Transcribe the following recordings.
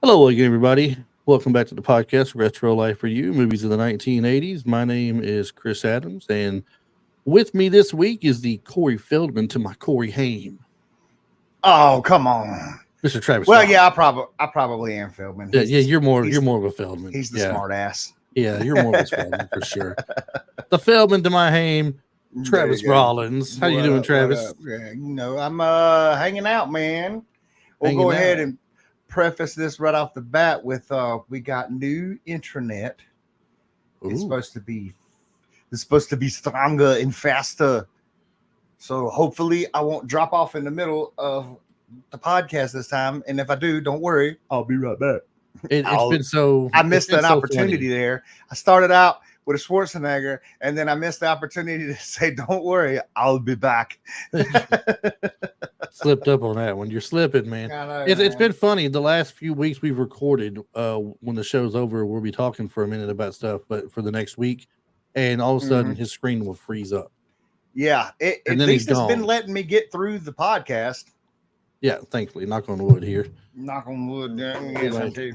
Hello again, everybody. Welcome back to the podcast, Retro Life for You, movies of the 1980s. My name is Chris Adams, and with me this week is the Corey Feldman to my Corey Haim, Oh, come on. Mr. Travis Well, Scott. yeah, I probably am Feldman. Yeah, you're he's more of a Feldman. he's the Yeah, smart ass. yeah, you're more of a Feldman for sure. The Feldman to my Haim, There you Travis go. Rollins. How you What doing, up? What Travis? up? Yeah, I'm hanging out, man. We'll Hanging go ahead out. and preface this right off the bat with we got new intranet. It's Ooh, supposed to be stronger and faster. So hopefully I won't drop off in the middle of the podcast this time. And if I do, don't worry, I'll be right back. it's been so. I It's missed been an so opportunity funny. there. I started out with a Schwarzenegger, and then I missed the opportunity to say, "Don't worry, I'll be back." Slipped up on that one. You're slipping, man. I know, It's been man. funny. The last few weeks we've recorded. When the show's over, we'll be talking for a minute about stuff, but for the next week, and all of a sudden Mhm. his screen will freeze up, Yeah, and at then he's least it's been gone. letting me get through the podcast. Yeah, thankfully, knock on wood here. Knock on wood. Yes, Anyway, I do.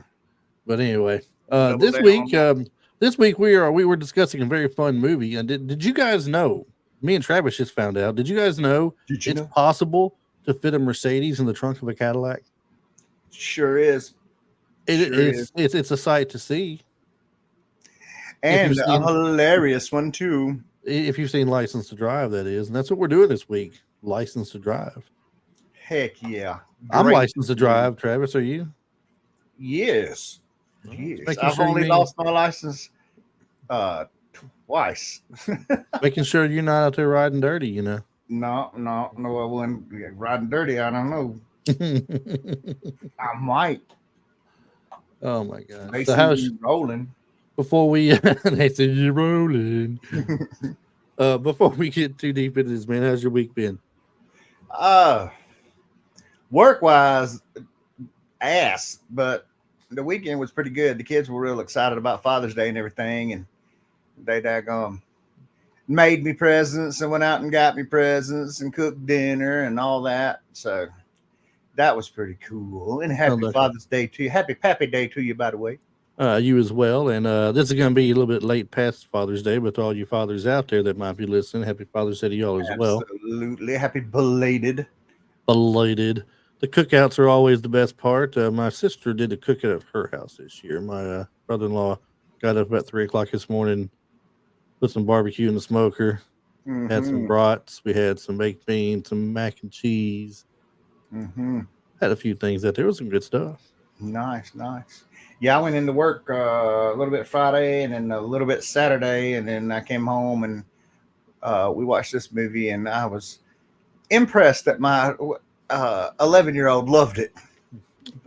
but anyway, Double down on that. this week we were discussing a very fun movie. And did you guys know? Me and Travis just found out. Did you guys know Did you it's know? possible to fit a Mercedes in the trunk of a Cadillac? Sure is. It, Sure is. it's a sight to see. If you've And a seen hilarious one too. if you've seen License to Drive, that is, and that's what we're doing this week. License to Drive. Heck yeah. I'm Great licensed to movie. drive. Travis, are you? Yes. Well, just Yes. making I've sure you only ain't lost my license uh twice. making sure you're not out there riding dirty. You know. No, I wouldn't. Yeah, riding dirty. I don't know. I might. Oh my god! They So see how's me rolling. before we they see you rolling? Before we get too deep into this, man, how's your week been? uh Work wise, ass, but the weekend was pretty good. The kids were real excited about Father's Day and everything, and they daggone made me presents and went out and got me presents and cooked dinner and all that. So that was pretty cool. And Sounds happy like Father's Day to you. Happy Pappy Day to you, by the way. you as well. And this is going to be a little bit late past Father's Day, but to all you fathers out there that might be listening, happy Father's Day to y'all as well. Absolutely. Happy belated. Belated. The cookouts are always the best part. My sister did a cookout at her house this year. My brother-in-law got up about 3 o'clock this morning, put some barbecue in the smoker, had some Mm-hmm. brats. We had some baked beans, some mac and cheese. Mm-hmm. Had a few things out there. It was some good stuff. Nice, nice. Yeah, I went into work a little bit Friday and then a little bit Saturday, and then I came home and we watched this movie, and I was impressed that my 11-year-old loved it.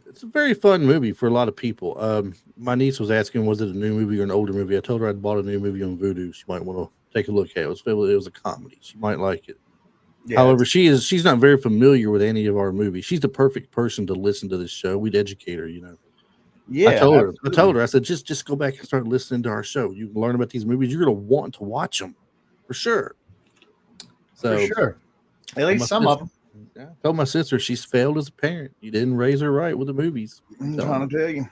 It's a very fun movie for a lot of people. My niece was asking, was it a new movie or an older movie? I told her I'd bought a new movie on Vudu. She might want to take a look at it. It was a comedy. She might like it. Yeah, However, she's not very familiar with any of our movies. She's the perfect person to listen to this show. We'd educate her, you know. yeah, I told absolutely. her, I said, just go back and start listening to our show. You can learn about these movies. You're gonna want to watch them for sure. For So sure. At told my least some of sister, them. yeah, told my sister she's failed as a parent. You didn't raise her right with the movies. I'm Telling trying her. to tell you.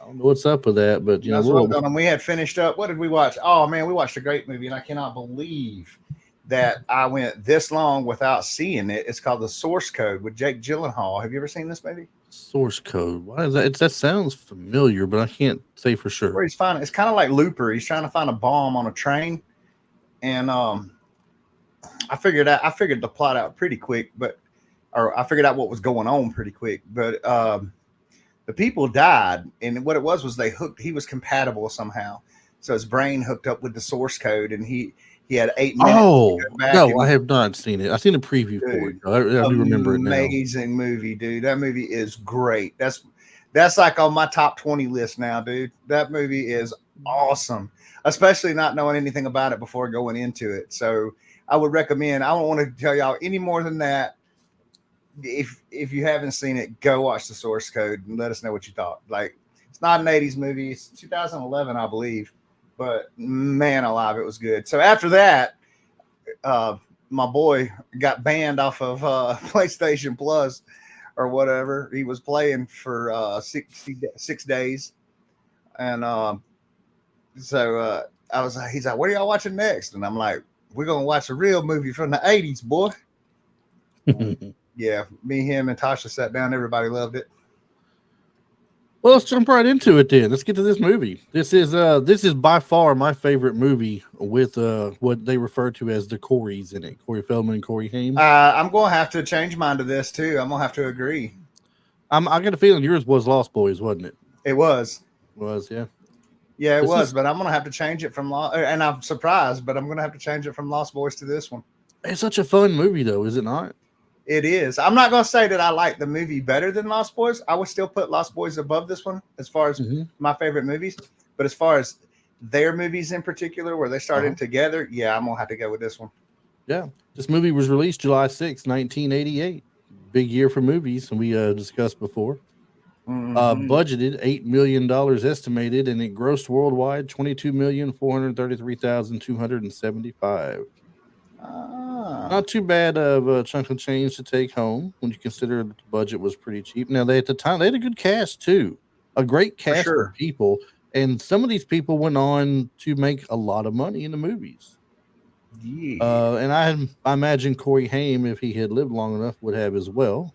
I don't know what's up with that, but you know, That's what I'm doing. We had finished up. What did we watch? Oh man, we watched a great movie, and I cannot believe that I went this long without seeing it. It's called The Source Code with Jake Gyllenhaal. Have you ever seen this movie? source code. Why is that? That sounds familiar, but I can't say for sure. Where he's finding, it's kind of like Looper. He's trying to find a bomb on a train, and I figured the plot out pretty quick, but or I figured out what was going on pretty quick. But the people died, and what it was he was compatible somehow, so his brain hooked up with the source code, and he had 8 minutes to Oh go back no, I and have not seen it. I've seen a preview for it. dude, I do remember it now. amazing movie, dude. That movie is great. That's like on my top 20 list now, dude. That movie is awesome, especially not knowing anything about it before going into it. So I would recommend. I don't want to tell y'all any more than that. If you haven't seen it, go watch the source code and let us know what you thought. Like, it's not an 80s movie. It's 2011, I believe. But man alive, it was good. So after that, my boy got banned off of PlayStation Plus or whatever. He was playing for 6 days, and I was like, he's like, "What are y'all watching next?" And I'm like, "We're gonna watch a real movie from the '80s, boy." Yeah, me, him, and Tasha sat down. Everybody loved it. Well, let's jump right into it then. Let's get to this movie. This is by far my favorite movie with what they refer to as the Coreys in it. Corey Feldman and Corey Haim. I'm gonna have to change mine to this too. I'm gonna have to agree. I got a feeling yours was Lost Boys, wasn't it? It was. Yeah. Yeah, it This was, is- but I'm gonna have to change it from and I'm surprised, but I'm gonna have to change it from Lost Boys to this one. It's such a fun movie, though, is it not? It is. I'm not gonna say that I like the movie better than Lost Boys. I would still put Lost Boys above this one as far as my favorite movies. But as far as their movies in particular, where they started together, yeah, I'm gonna have to go with this one. Yeah, this movie was released July 6, 1988. Big year for movies, and we discussed before. Budgeted $8 million estimated, and it grossed worldwide $22,433,275. Not too bad of a chunk of change to take home when you consider that the budget was pretty cheap. Now, at the time, they had a good cast too, a great cast of people, and some of these people went on to make a lot of money in the movies. Yeah. And I imagine Corey Haim, if he had lived long enough, would have as well.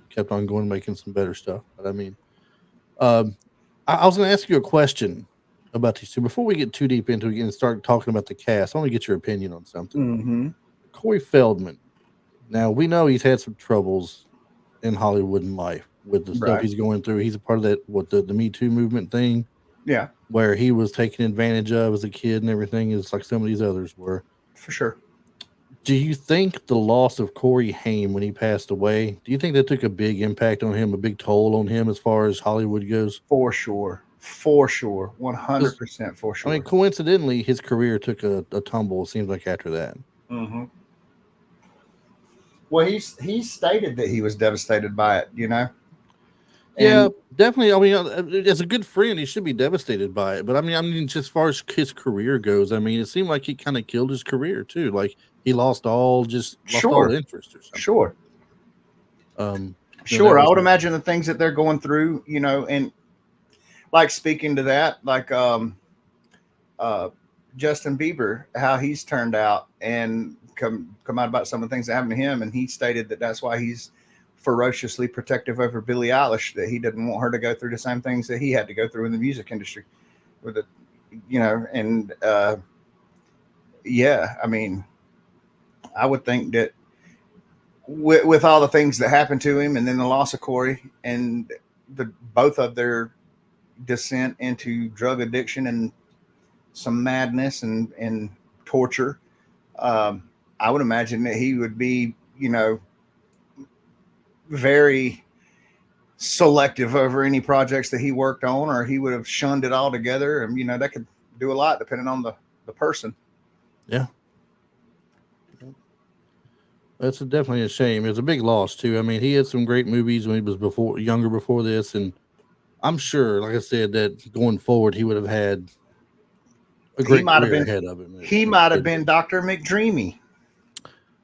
Kept on going, making some better stuff. But I mean, I was going to ask you a question about these two before we get too deep into it and start talking about the cast. I want to get your opinion on something. Corey Feldman. Now, we know he's had some troubles in Hollywood and life with the stuff he's going through. He's a part of that, the Me Too movement thing. Yeah. Where he was taken advantage of as a kid and everything, is like some of these others were. For sure. Do you think the loss of Corey Haim when he passed away, do you think that took a big impact on him, a big toll on him as far as Hollywood goes? For sure. 100% for sure. I mean, coincidentally, his career took a tumble, it seems like, after that. Well, he stated that he was devastated by it, you know? Yeah, definitely. I mean, as a good friend, he should be devastated by it. But I mean, just as far as his career goes, I mean, it seemed like he kind of killed his career too. Like he lost all interest or something. Sure. Sure. I would imagine the things that they're going through, you know, and like speaking to that, like Justin Bieber, how he's turned out and come out about some of the things that happened to him, and he stated that that's why he's ferociously protective over Billie Eilish, that he didn't want her to go through the same things that he had to go through in the music industry with it, you know. And yeah, I mean, I would think that with all the things that happened to him, and then the loss of Corey, and both of their descent into drug addiction and some madness and torture, I would imagine that he would be, you know, very selective over any projects that he worked on, or he would have shunned it all together. And, you know, that could do a lot depending on the person. Yeah. That's definitely a shame. It's a big loss too. I mean, he had some great movies when he was younger before this. And I'm sure, like I said, that going forward, he would have had a great career ahead of him. He might have been Dr. McDreamy.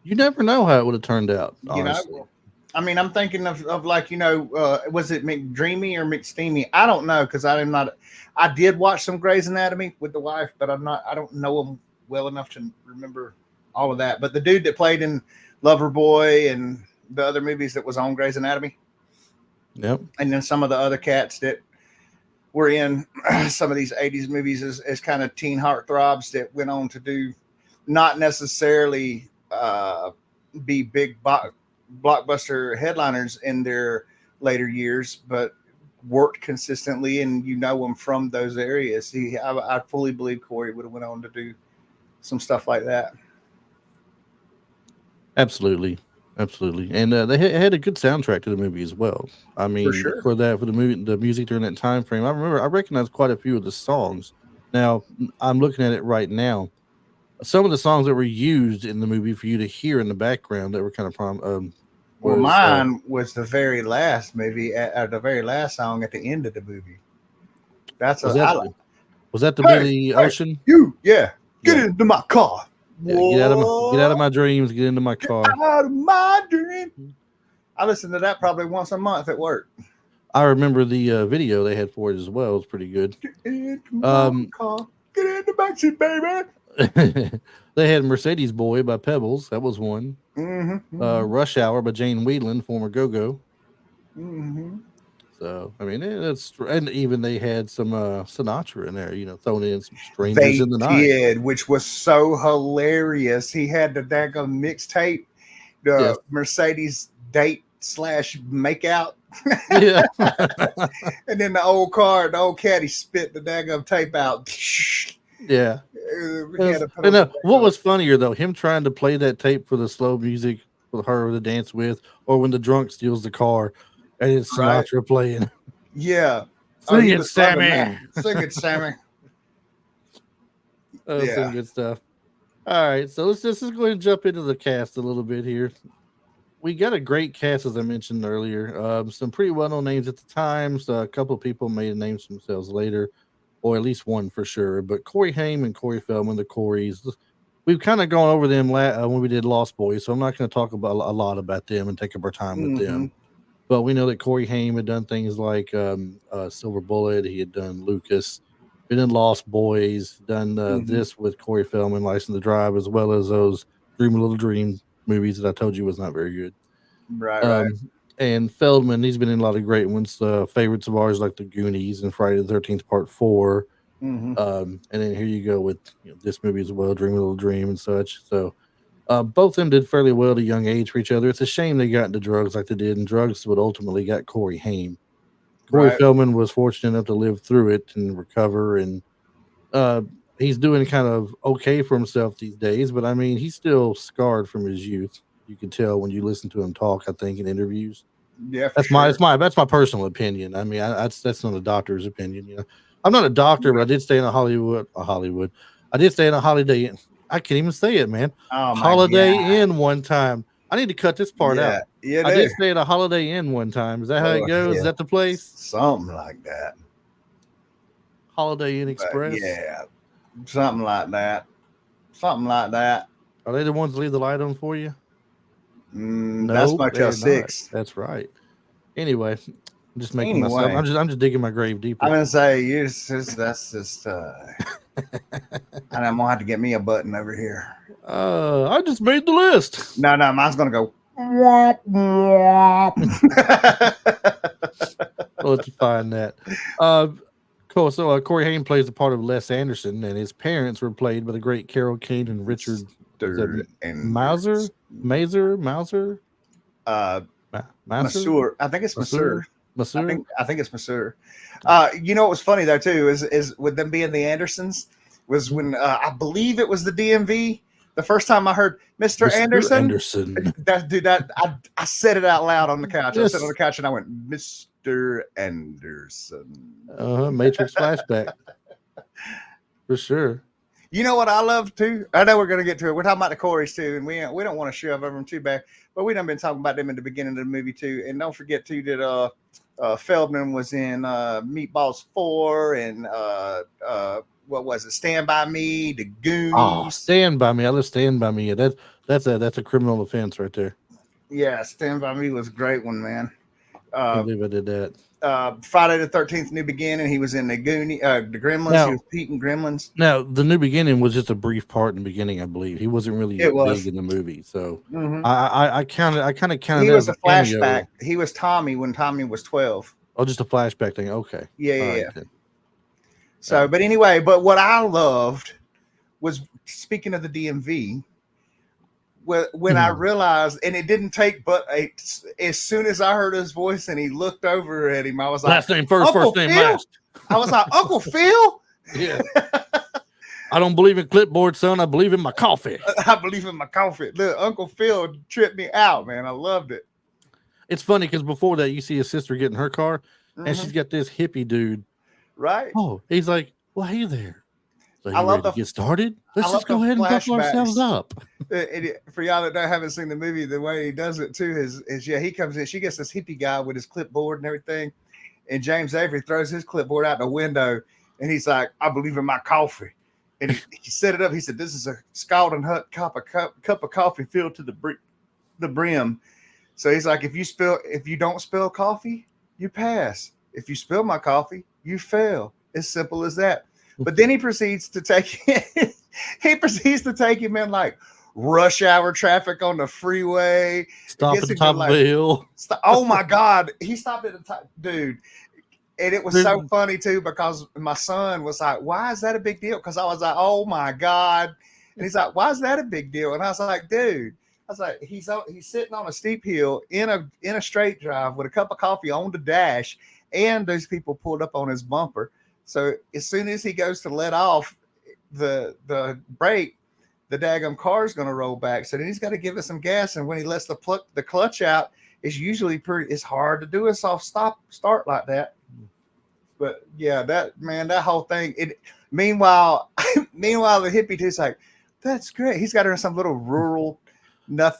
You never know how it would have turned out, honestly. You know, I mean, I'm thinking of like, you know, was it McDreamy or McSteamy? I don't know, because I did watch some Grey's Anatomy with the wife, but I don't know him well enough to remember all of that. But the dude that played in Loverboy and the other movies that was on Grey's Anatomy. Yep. And then some of the other cats that were in some of these 80s movies as kind of teen heartthrobs that went on to do not necessarily be big blockbuster headliners in their later years, but worked consistently, and you know them from those areas. I fully believe Corey would have went on to do some stuff like that. Absolutely. And they had a good soundtrack to the movie as well. I mean, for the movie, the music during that time frame, I recognized quite a few of the songs. Now I'm looking at it right now. Some of the songs that were used in the movie for you to hear in the background that were kind of mine was the very last movie, the very last song at the end of the movie. Was that the Billy Ocean? Get into my car. Yeah, get out of my dreams. Get into my car. Get out of my dream. I listen to that probably once a month at work. I remember the video they had for it as well. It was pretty good. Get in my car. Get in the backseat, baby. They had Mercedes Boy by Pebbles. That was one. Mm-hmm. Rush Hour by Jane Whelan, former Go-Go. Mm-hmm. So, I mean, that's, and even they had some Sinatra in there, thrown in some Strangers They in the Night. did, which was so hilarious. He had the daggone mixtape, the Yes. Mercedes date slash makeout. Yeah. And then the old caddy spit the daggone tape out. Yeah. We had to put And on what was funnier, though, him trying to play that tape for the slow music for her to dance with, or when the drunk steals the car and it's right? Sinatra playing. Yeah. Sing He it, was loving that. Sammy. Sing it, Sammy. Oh, some Yeah. good stuff. All right, so let's just go ahead and jump into the cast a little bit here. We got a great cast, as I mentioned earlier. Some pretty well-known names at the time. So a couple of people made names for themselves later, or at least one for sure. But Corey Haim and Corey Feldman, the Coreys, we've kind of gone over them when we did Lost Boys, so I'm not going to talk about a lot about them and take up our time with them. But we know that Corey Haim had done things like Silver Bullet. He had done Lucas, been in Lost Boys, done this with Corey Feldman, License to Drive, as well as those Dream a Little Dream movies that I told you was not very good. Right. And Feldman, he's been in a lot of great ones. Favorites of ours like The Goonies and Friday the 13th Part 4. And then here you go with this movie as well, Dream a Little Dream and such. So both of them did fairly well at a young age for each other. It's a shame they got into drugs like they did, and drugs would ultimately got Corey Haim. Corey Feldman was fortunate enough to live through it and recover, and he's doing kind of okay for himself these days. But I mean, he's still scarred from his youth. You can tell when you listen to him talk. I think in interviews. Yeah, that's that's my personal opinion. I mean, that's not a doctor's opinion. I'm not a doctor, but I did stay in a Hollywood. I did stay in a Holiday Inn. I can't even say it, man. Holiday Inn one time. I need to cut this part out. I did stay at a Holiday Inn one time. Is that how it goes? Is that the place? Something like that. Holiday Inn Express. Yeah, something like that. Something like that. Are they the ones that leave the light on for you? No, that's Motel 6. That's right. Anyway, I'm just making myself. I'm just digging my grave deeper. I'm gonna say that's just. And I'm gonna have to get me a button over here. I just made the list. No, mine's gonna go. Womp, womp. Let's find that. Cool. So Corey Haim plays the part of Les Anderson, and his parents were played by the great Carol Kane and Richard Mauser. Masseur. I think it's Masseur. I think it's Masseur. You know what was funny though too is with them being the Andersons was when I believe it was the DMV. The first time I heard Mr. Anderson. I said it out loud on the couch. Yes. I sat on the couch and I went, Mr. Anderson. Matrix flashback. For sure. You know what I love too? I know we're going to get to it. We're talking about the Coreys too, and we don't want to shove over them too bad, but we done been talking about them in the beginning of the movie too. And don't forget too that Feldman was in Meatballs 4 and what was it? Stand By Me, The Goonies. Oh, Stand By Me. I love Stand By Me. That's a criminal offense right there. Yeah, Stand By Me was a great one, man. I believe I did that. Friday the 13th, New Beginning. He was in the Gremlins. Now, he was Pete and Gremlins. Now, the New Beginning was just a brief part in the beginning, I believe. He wasn't really big in the movie, so I kind of counted. He was a flashback. He was Tommy when Tommy was 12. Oh, just a flashback thing. Okay. Yeah. So, but anyway, what I loved was, speaking of the DMV, when I realized, and it didn't take but as soon as I heard his voice and he looked over at him, I was like, last name first, first name last. I was like, Uncle Phil? Yeah. I don't believe in clipboard, son. I believe in my coffee. I believe in my coffee. Look, Uncle Phil tripped me out, man. I loved it. It's funny because before that, you see his sister get in her car, and she's got this hippie dude. Right. Oh, he's like, well, hey there. So I love to get started. Let's just go ahead and buckle ourselves up. For y'all that haven't seen the movie, the way he does it too is he comes in. She gets this hippie guy with his clipboard and everything, and James Avery throws his clipboard out the window, and he's like, "I believe in my coffee," and he set it up. He said, "This is a scalding hot cup of coffee filled to the brim." So he's like, if you don't spill coffee, you pass. If you spill my coffee, you fail. As simple as that. But then he proceeds to take him in like rush hour traffic on the freeway. Stop at the top of a hill. Oh my God. He stopped at the top, dude. And it was so Dude. funny too, because my son was like, why is that a big deal? Because I was like, oh my God. And he's like, why is that a big deal? And I was like, dude, I was like, he's sitting on a steep hill in a straight drive with a cup of coffee on the dash, and those people pulled up on his bumper. So as soon as he goes to let off the brake, the daggum car's going to roll back. So then he's got to give it some gas, and when he lets the clutch out, it's hard to do a soft start like that. But yeah, that whole thing. Meanwhile, the hippie dude's like, that's great. He's got her in some little rural, no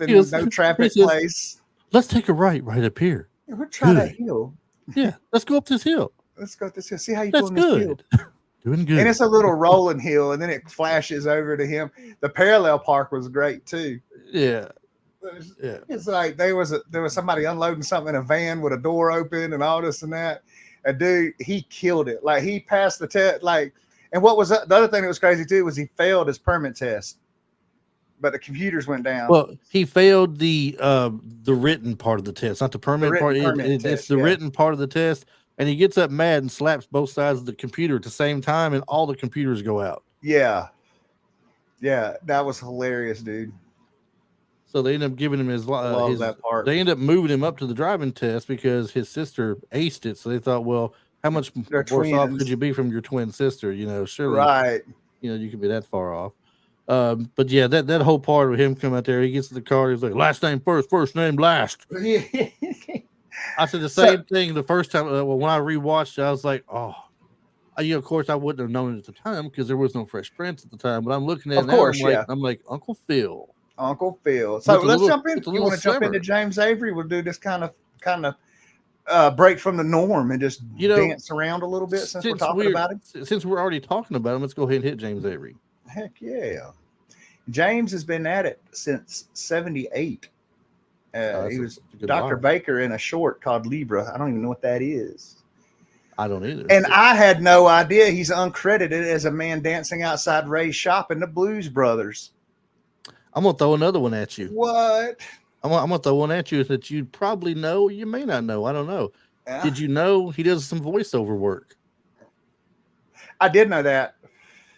traffic place. Let's take a right up here. Yeah, we'll try that hill. Yeah, let's go up this hill. See how you That's doing good. This hill. Doing good. And it's a little rolling hill, and then it flashes over to him. The parallel park was great too. Yeah. It's like there was somebody unloading something in a van with a door open and all this and that. And dude, he killed it. Like he passed the test. Like, and what was the other thing that was crazy too was he failed his permit test, but the computers went down. Well, he failed the written part of the test, not the permit part. It's the written part of the test, and he gets up mad and slaps both sides of the computer at the same time, and all the computers go out. Yeah, that was hilarious, dude. So they end up giving him that part. They end up moving him up to the driving test because his sister aced it. So they thought, well, how much worse off could you be from your twin sister? You know, surely, right? You know, you could be that far off. But yeah, that whole part of him come out there, he gets to the car, he's like, last name first, first name last. I said the same thing the first time. When I rewatched it, I was like, oh, of course I wouldn't have known it at the time because there was no Fresh Prince at the time. But I'm looking at it now, I'm like Uncle Phil. Uncle Phil. So let's jump in. You want to jump into James Avery? We'll do this kind of break from the norm and just dance around a little bit since we're talking about him. Since we're already talking about him, let's go ahead and hit James Avery. Heck yeah. James has been at it since 1978. He was Dr. Baker in a short called Libra. I don't even know what that is. I don't either. And I had no idea he's uncredited as a man dancing outside Ray's shop in the Blues Brothers. I'm gonna throw another one at you. What? I'm gonna throw one at you that you probably know, you may not know. I don't know. Yeah. Did you know he does some voiceover work? I did know that.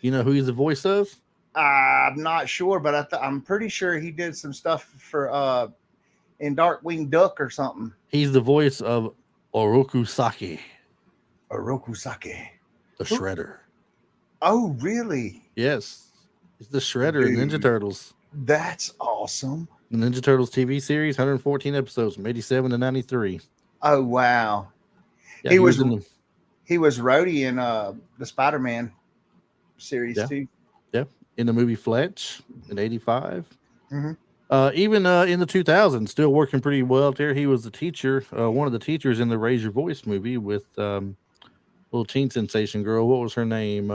You know who he's the voice of? I'm not sure, but I'm pretty sure he did some stuff for in Darkwing Duck or something. He's the voice of Oroku Saki. The Shredder. Oh, really? Yes. He's the Shredder in Ninja Turtles. That's awesome. The Ninja Turtles TV series, 114 episodes from 87 to 93. Oh, wow. Yeah, he was Rhodey in the Spider-Man series too. Yeah. In the movie Fletch in 85. Mm-hmm. Even in the 2000s, still working pretty well there. He was the teacher, one of the teachers in the Raise Your Voice movie with little teen sensation girl. What was her name?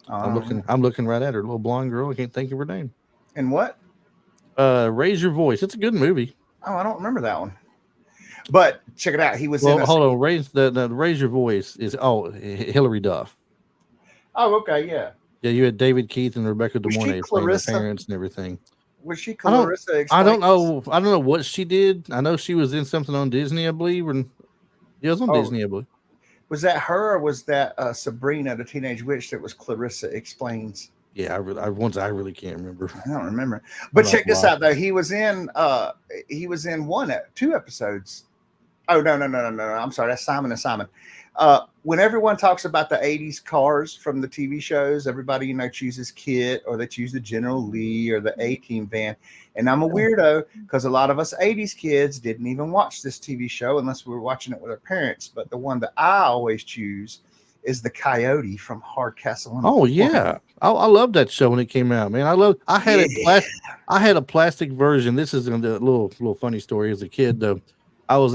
I'm looking right at her, little blonde girl. I can't think of her name. And what? Raise Your Voice. It's a good movie. Oh, I don't remember that one. But check it out. He was hold on. Raise Your Voice is Hillary Duff. Oh, okay, yeah. Yeah, you had David Keith and Rebecca De Mornay playing the parents and everything. Was she Clarissa? I don't know what she did. I know she was in something on Disney, I believe. It was on Disney, I believe. Was that her, or was that Sabrina, the Teenage Witch, that was Clarissa Explains? Yeah, I really can't remember. I don't remember. But check this out, though. He was in 2 episodes. Oh, no. I'm sorry. That's Simon and Simon. When everyone talks about the 80s cars from the TV shows, everybody, chooses KITT, or they choose the General Lee or the A-Team van. And I'm a weirdo because a lot of us 80s kids didn't even watch this TV show unless we were watching it with our parents. But the one that I always choose is the Coyote from Hardcastle. Oh, yeah. I love that show when it came out, man. I had a plastic version. This is a little funny story. As a kid, though, I was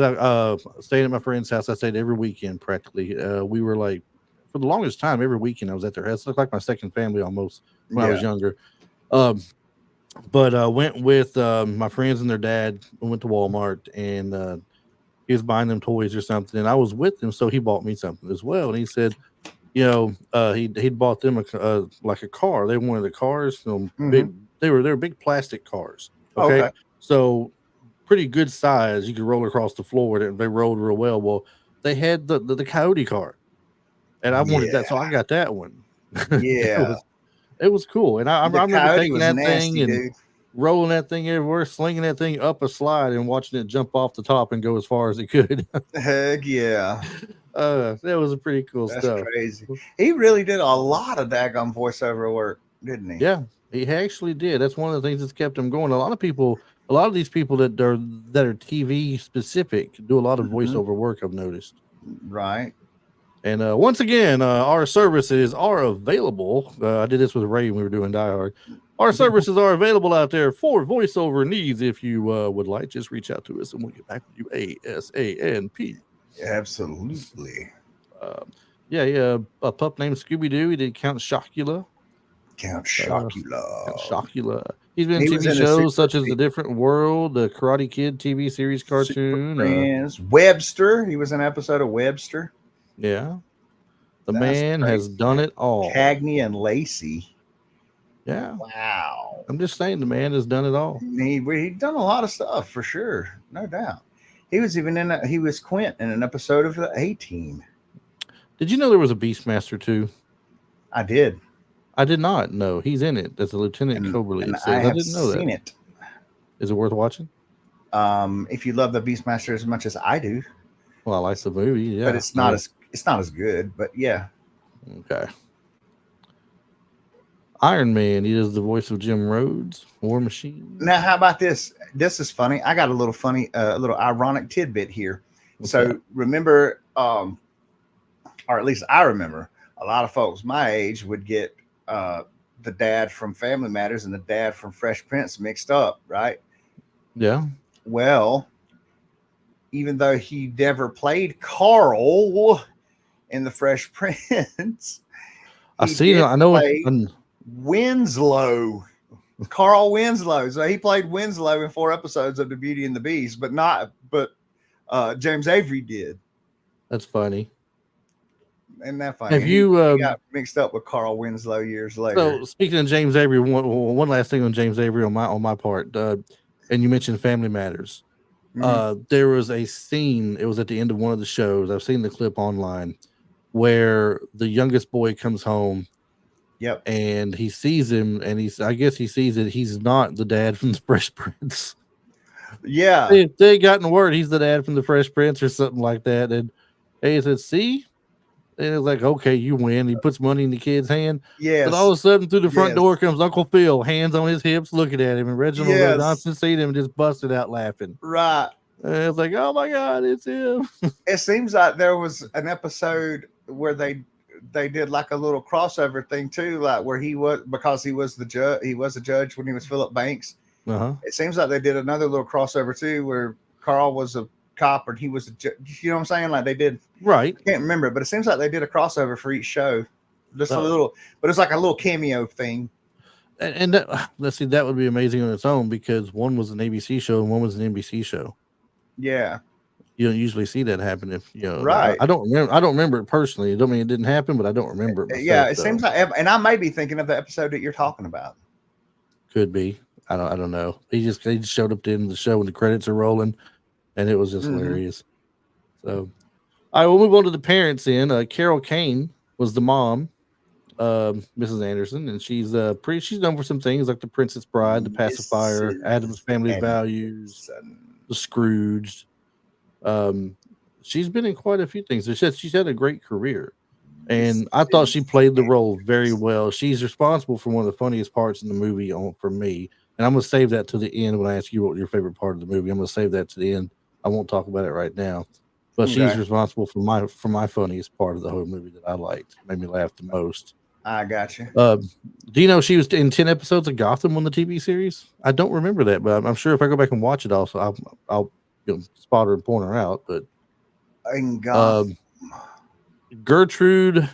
staying at my friend's house. I stayed every weekend practically. We were like, for the longest time, every weekend I was at their house. It looked like my second family almost when I was younger. But went with my friends and their dad. We went to Walmart and he was buying them toys or something, and I was with him, so he bought me something as well. And he said, he'd bought them like a car. They wanted the cars, Hmm. big. They were big plastic cars. Okay, Okay. so pretty good size. You could roll across the floor. They rolled real well. Well, they had the coyote car, and I wanted that, so Yeah. I got that one. it Yeah. was it was cool, and I The remember coyote taking was that thing nasty, and dude. rolling that thing everywhere, slinging that thing up a slide, and watching it jump off the top and go as far as it could. Heck yeah. That was a pretty cool That's stuff. crazy. He really did a lot of daggone voiceover work, didn't he? Yeah, he actually did. That's one of the things that's kept him going. A lot of these people that are TV specific do a lot of Hmm. voiceover work. I've noticed. Right. And once again, our services are available. I did this with Ray when we were doing Die Hard. Our services are available out there for voiceover needs. If you would like, just reach out to us and we'll get back with you ASANP. Absolutely. Um, yeah, a pup named Scooby Doo. He did Count Chocula. Count Uh, Count Chocula. Chocula. He's been in He was TV in a shows super such as The Different World, the Karate Kid TV series super cartoon. friends. Webster. He was in an episode of Webster. Yeah, the That's man has crazy, done man. it all. Cagney and Lacey. Yeah, Wow. I'm just saying the man has done it all. He done a lot of stuff for sure, no doubt. He was even he was Quint in an episode of the A Team. Did you know there was a Beastmaster too? I did, I did not know. He's in it as a Lieutenant and Coberly. and It I says I have didn't know that. seen it. Is it worth watching? If you love the Beastmaster as much as I do, Well, I like the movie. but Yeah, I mean, it's not as good. But yeah. okay. Iron Man. He does the voice of Jim Rhodes, War Machine. Now, how about this? This is funny. I got a little funny, a little ironic tidbit here. What's So that? remember, or at least I remember, a lot of folks my age would get uh, the dad from Family Matters and the dad from Fresh Prince mixed up, right? Yeah, Well, even though he never played Carl in the Fresh Prince, I he seen it. did I know. play Winslow. Carl Winslow. So he played Winslow in 4 episodes of The Beauty and the Beast, but James Avery did. That's funny. Isn't that funny? Have He you? got mixed up with Carl Winslow years later. So speaking of James Avery, one last thing on James Avery on my part, and you mentioned Family Matters. Mhm. There was a scene. It was at the end of one of the shows. I've seen the clip online where the youngest boy comes home Yep. and he sees him, and I guess he sees that he's not the dad from the Fresh Prince. Yeah. They gotten word he's the dad from the Fresh Prince or something like that, and he said, "See." And it's like, okay, you win. He puts money in the kid's hand. But all Yes. of a sudden, through the front Yes. door comes Uncle Phil, hands on his hips, looking at him. And Reginald Yes. Johnson seen him and just busted out laughing. Right. And it's like, oh my God, it's him. It seems like there was an episode where they did like a little crossover thing too, like where he was, because he was the judge. He was a judge when he was Philip Banks. Uh-huh. It seems like they did another little crossover too, where Carl was a cop and he was a judge. You know what I'm saying? Like they did. Right. I can't remember, but it seems like they did a crossover for each show. Just a Oh. little, but it's like a little cameo thing. And that, let's see, that would be amazing on its own because one was an ABC show and one was an NBC show. Yeah. You don't usually see that happen if Right. I don't remember. I don't remember it personally. It don't mean it didn't happen, but I don't remember it myself. Yeah, it seems like, and I may be thinking of the episode that you're talking about. Could be. I don't know. He just showed up at the end of the show when the credits are rolling, and it was just hilarious. So, all right, we'll move on to the parents. Then Carol Kane was the mom, Mrs. Anderson, and she's she's known for some things like The Princess Bride, The Pacifier, Adam's Family Values, The Scrooged. She's been in quite a few things. She's had a great career. And I thought she played the role very well. She's responsible for one of the funniest parts in the movie for me. And I'm going to save that to the end when I ask you what your favorite part of the movie. I'm going to save that to the end. I won't talk about it right now. But she's responsible for my funniest part of the whole movie that I liked. Made me laugh the most. I got you. Do you know she was in 10 episodes of Gotham on the TV series? I don't remember that, but I'm sure if I go back and watch it also, I'll spot her and point her out. But In Gotham. Gertrude,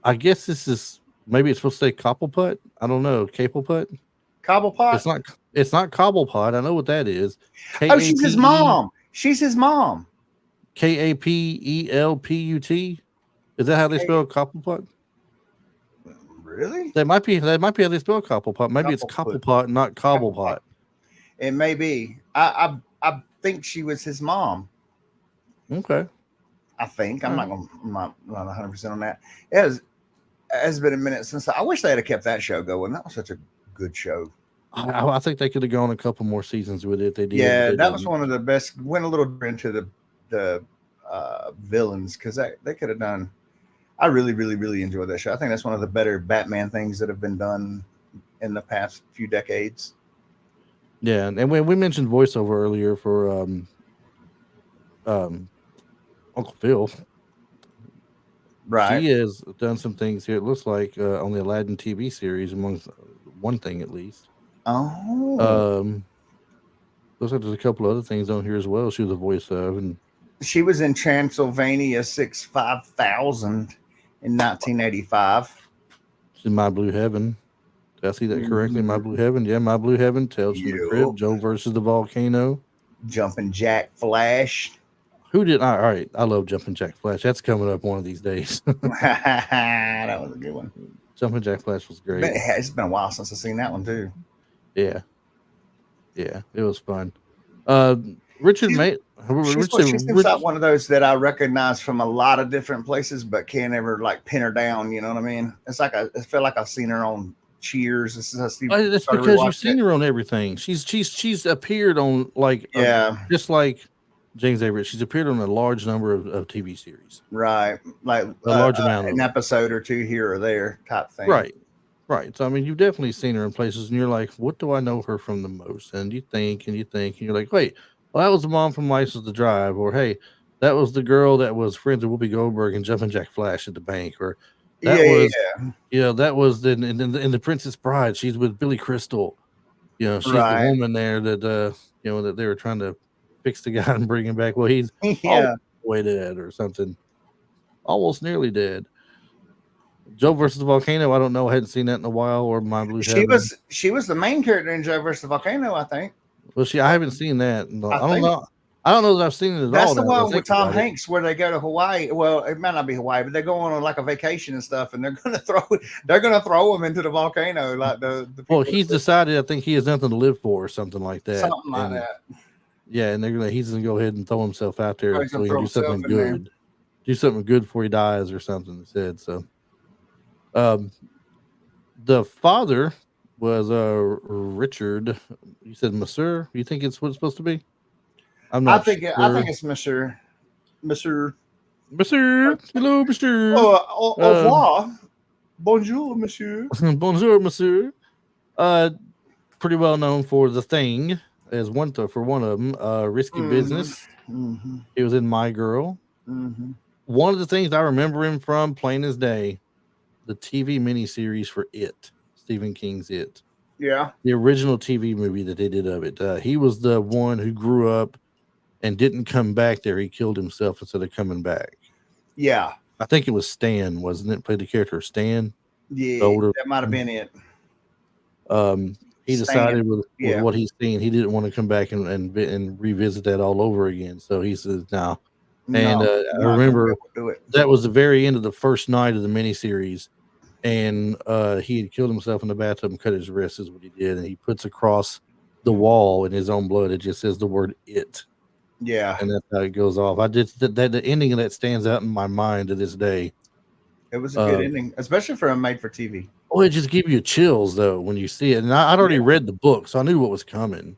I guess this is maybe it's supposed to say Coppelput. I don't know. Capelput. Cobblepot. It's not Cobblepot. I know what that is. Oh, she's his mom. She's his mom. Kapelput. Is that how they spell Cobblepot? Really? That might be how they spell Cobblepot. Maybe it's Cobblepot. Cobblepot, not Cobblepot. It may be. I think she was his mom. Okay. I think I'm not 100% on that. It has been a minute since I wish they had kept that show going. That was such a good show. I think they could have gone a couple more seasons with it. They did. Yeah, they that was didn't. one of the best. Went a little into the villains because they could have done. I really, really, really enjoyed that show. I think that's one of the better Batman things that have been done in the past few decades. Yeah, and we mentioned voiceover earlier for Uncle Phil. Right. She has done some things here. It looks like on the Aladdin TV series, among one thing at least. Oh. Looks like there's a couple other things on here as well. She was a voice of, and She was in Transylvania 65000 in 1985. she's in My Blue Heaven. Did I see that correctly? My Mhm. Blue Heaven. Yeah, My Blue Heaven. Tales from the Crypt. Yup. Joe versus the Volcano. Jumping Jack Flash. Who did? All right, I love Jumping Jack Flash. That's coming up one of these days. That was a good one. Jumping Jack Flash was great. It's been a while since I've seen that one too. Yeah, it was fun. Richard May. She seems like one of those that I recognize from a lot of different places, but can't ever like pin her down. You know what I mean? It's like I feel like I've seen her on Cheers. This is That's because you've seen her on everything. She's appeared on just like James Avery. She's appeared on a large number of TV series. Right, like a large amount of an episode or two here or there type thing. Right. So I mean, you've definitely seen her in places, and you're like, what do I know her from the most? And you think, and you're like, wait, well, that was the mom from License to Drive, or hey, that was the girl that was friends with Whoopi Goldberg and Jumping Jack Flash at the bank, or that was in the Princess Bride. She's with Billy Crystal. She's the woman there that that they were trying to fix the guy and bring him back. Well, he's all the way dead or something, almost nearly dead. Joe versus the Volcano. I don't know. I hadn't seen that in a while. Or My Blue Heaven. She was the main character in Joe versus the Volcano, I think. Well, I haven't seen that. I don't know. I don't know that I've seen it at all. That's the one with Tom Hanks where they go to Hawaii. Well, it might not be Hawaii, but they go on like a vacation and stuff, and they're gonna throw him into the volcano. Like the well, he's decided. I think he has nothing to live for, or something like that. Something like that. Yeah, and he's gonna go ahead and throw himself out there so he can do something good. There. Do something good before he dies or something. They said so. The father was Richard. You said Monsieur. You think it's what it's supposed to be? I'm not. I think it's Monsieur. Monsieur. Hello, Monsieur. Au revoir. Bonjour, Monsieur. Bonjour, Monsieur. Pretty well known for The Thing as one of them. Risky Business. Mm-hmm. He was in My Girl. Mm-hmm. One of the things I remember him from, plain as day, the TV miniseries for It, Stephen King's It. Yeah. The original TV movie that they did of it. He was the one who grew up and didn't come back there. He killed himself instead of coming back. Yeah. I think it was Stan, wasn't it? Played the character Stan. Yeah, that might have been it. He decided with what he's seen, he didn't want to come back and revisit that all over again. So he says, no. And I remember that was the very end of the first night of the miniseries. And he had killed himself in the bathtub and cut his wrist is what he did. And he puts across the wall in his own blood, it just says the word It. Yeah. And that's how it goes off. The ending of that stands out in my mind to this day. It was a good ending, especially for a made for TV. Oh, it just gives you chills though when you see it. And I'd already read the book, so I knew what was coming.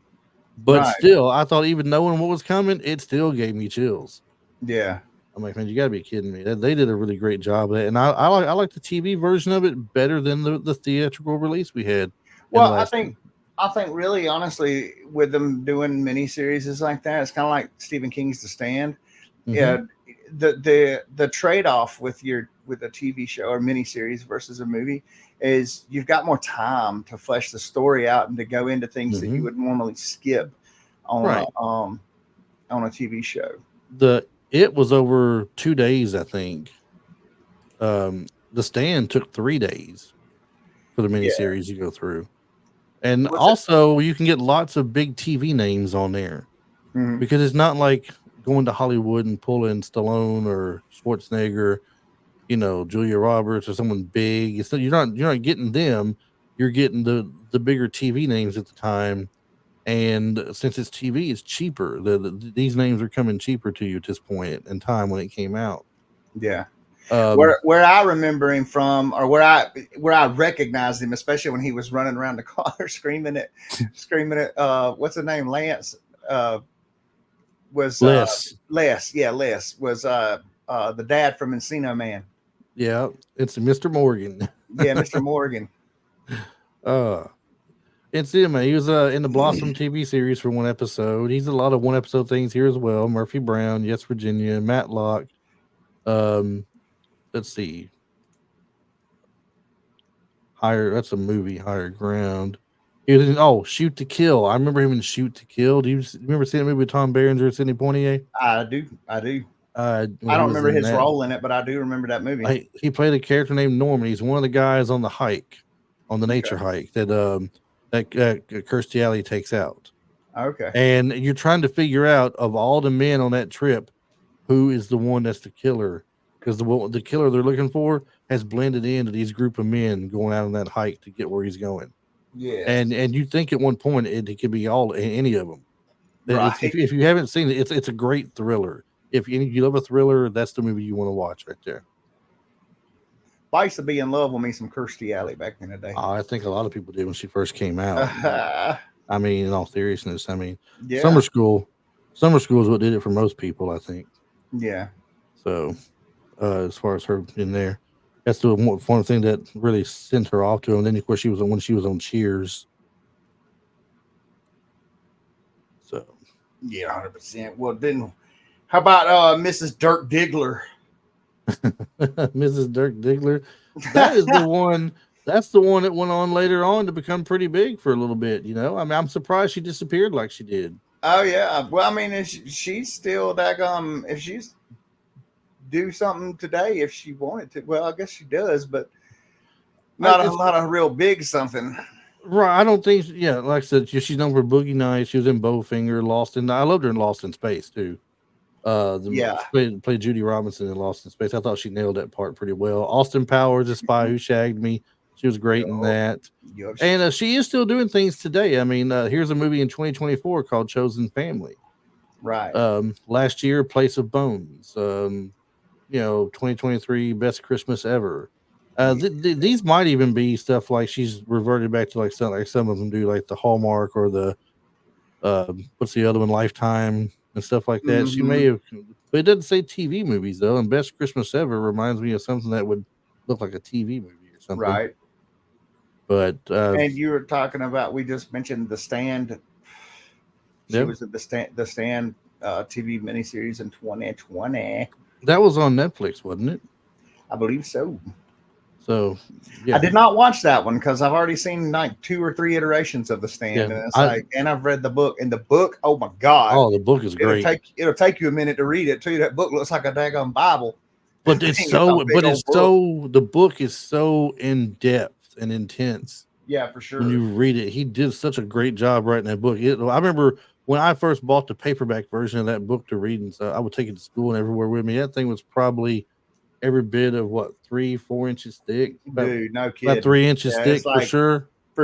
But still, I thought even knowing what was coming, it still gave me chills. Yeah. I'm like, man, you gotta be kidding me. They did a really great job of it. And I like the TV version of it better than the theatrical release we had. Well, I think really honestly, with them doing miniseries like that, it's kind of like Stephen King's The Stand. Mm-hmm. Yeah. The trade-off with a TV show or miniseries versus a movie is you've got more time to flesh the story out and to go into things that you would normally skip on a TV show. It was over 2 days, I think. The Stand took 3 days for the miniseries to go through. And What's it? also, you can get lots of big TV names on there Mhm. because it's not like going to Hollywood and pulling Stallone or Schwarzenegger, Julia Roberts or someone big. It's not, you're not getting them. You're getting the bigger TV names at the time. And since it's TV, it's cheaper. These names are coming cheaper to you at this point in time when it came out. Yeah. Um, Where I remember him from, or where I recognized him, especially when he was running around the car screaming at what's the name, Lance, uh, was Les, Les was the dad from Encino Man. yeah, it's Mr. Morgan. Yeah, Mr. Morgan. uh, it's him. He was in the Blossom TV series for one episode. He's a lot of one episode things here as well. Murphy Brown, Yes Virginia, Matlock. Um, let's see, higher. That's a movie. Higher Ground. He was in Shoot to Kill. I remember him in Shoot to Kill. Do you remember seeing a movie with Tom Berenger and Sidney Poitier? I do. When I he don't was remember in his that, role in it, but I do remember that movie. he played a character named Norman. He's one of the guys on the hike, on the nature Okay. hike that Kirstie Alley takes out. Okay. And you're trying to figure out of all the men on that trip, who is the one that's the killer, because the killer they're looking for has blended into these group of men going out on that hike to get where he's going. Yes. And you think at one point it could be any of them. It's Right. if you haven't seen it, it's a great thriller. If you love a thriller, that's the movie you want to watch right there. I used to be in love with me some Kirstie Alley back in the day. I think a lot of people did when she first came out. Uh, I mean, in all seriousness, I mean, yeah. summer school, summer school is what did it for most people, I think. Yeah. So, as far as her in there, that's the one thing that really sent her off to him. Then, of course, when she was on Cheers. So, Yeah, 100%. Well, then, how about Mrs. Dirk Diggler? Mrs. Dirk Diggler, that is the one. That's the one that went on later on to become pretty big for a little bit. I mean, I'm surprised she disappeared like she did. Oh yeah. Well, I mean, she's still that if she's do something today if she wanted to. Well, I guess she does, but not a It's lot of real big something. right. I don't think. Yeah, like I said, she's known for Boogie Nights. She was in Bowfinger, Lost in. I loved her in Lost in Space too. Yeah. She played Judy Robinson in Lost in Space. I thought she nailed that part pretty well. Austin Powers, The Spy Who Shagged Me. She was great in Yup. that. Yup. And she is still doing things today. I mean, here's a movie in 2024 called Chosen Family. Right. Last year, Place of Bones. 2023 Best Christmas Ever. These might even be stuff like she's reverted back to like some of them do, like the Hallmark or the what's the other one, Lifetime and stuff like that. She may Mm-hmm. have, but it doesn't say TV movies though. And Best Christmas Ever reminds me of something that would look like a TV movie or something. Right. But And you were talking about, we just mentioned The Stand. She yeah, was at the Stand TV miniseries in 2020. that was on Netflix, wasn't it? I believe so. So I yeah, did not watch that one because I've already seen like 2 or 3 iterations of The yeah. Stand, and it's and I've read the book. And the book, oh my god, The book is great. it'll take you a minute to read it too. That book looks like a daggone Bible. But Dang, it's a so, big old book. the book is so in depth and intense. Yeah, for sure. When you read it, he did such a great job writing that book. I remember when I first bought the paperback version of that book to read, and so I would take it to school and everywhere with me. That thing was probably every bit of 3-4 inches thick. Dude, no kidding. About 3 inches Yeah, thick it's like, for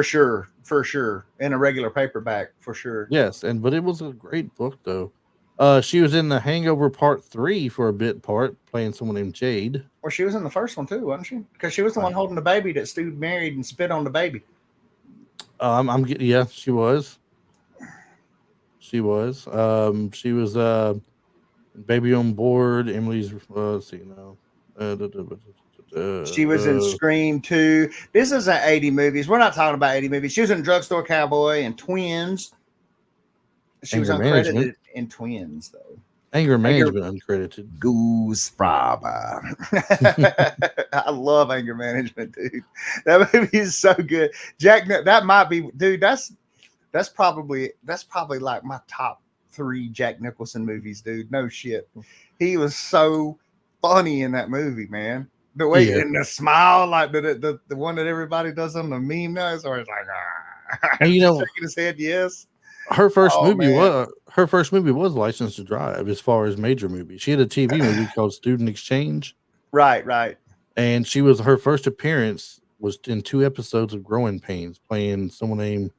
sure. for sure, in a regular paperback, for sure. Yes, but it was a great book though. She was in The Hangover Part 3 for a bit part, playing someone named Jade. Well, she was in the first one too, wasn't she? Because she was the one holding the baby that Stu married and spit on the baby. I'm getting, yeah, she was. She was. She was Baby on Board. Emily's. Let's see now. She was in Scream 2. This isn't 80 movies. We're not talking about 80 movies. She was in Drugstore Cowboy and Twins. She was uncredited in Twins, though. Anger Management uncredited. Goose Fraba. I love Anger Management, dude. That movie is so good. Jack, that might be, dude. That's probably like my top 3 Jack Nicholson movies, dude. No shit. He was so funny in that movie, man. The way and the smile, like the one that everybody does on the meme now, is always like, And you know, shaking his head, yes. Oh man, her first movie was License to Drive as far as major movies. She had a TV movie called Student Exchange, right, right. and her first appearance was in 2 episodes of Growing Pains, playing someone named,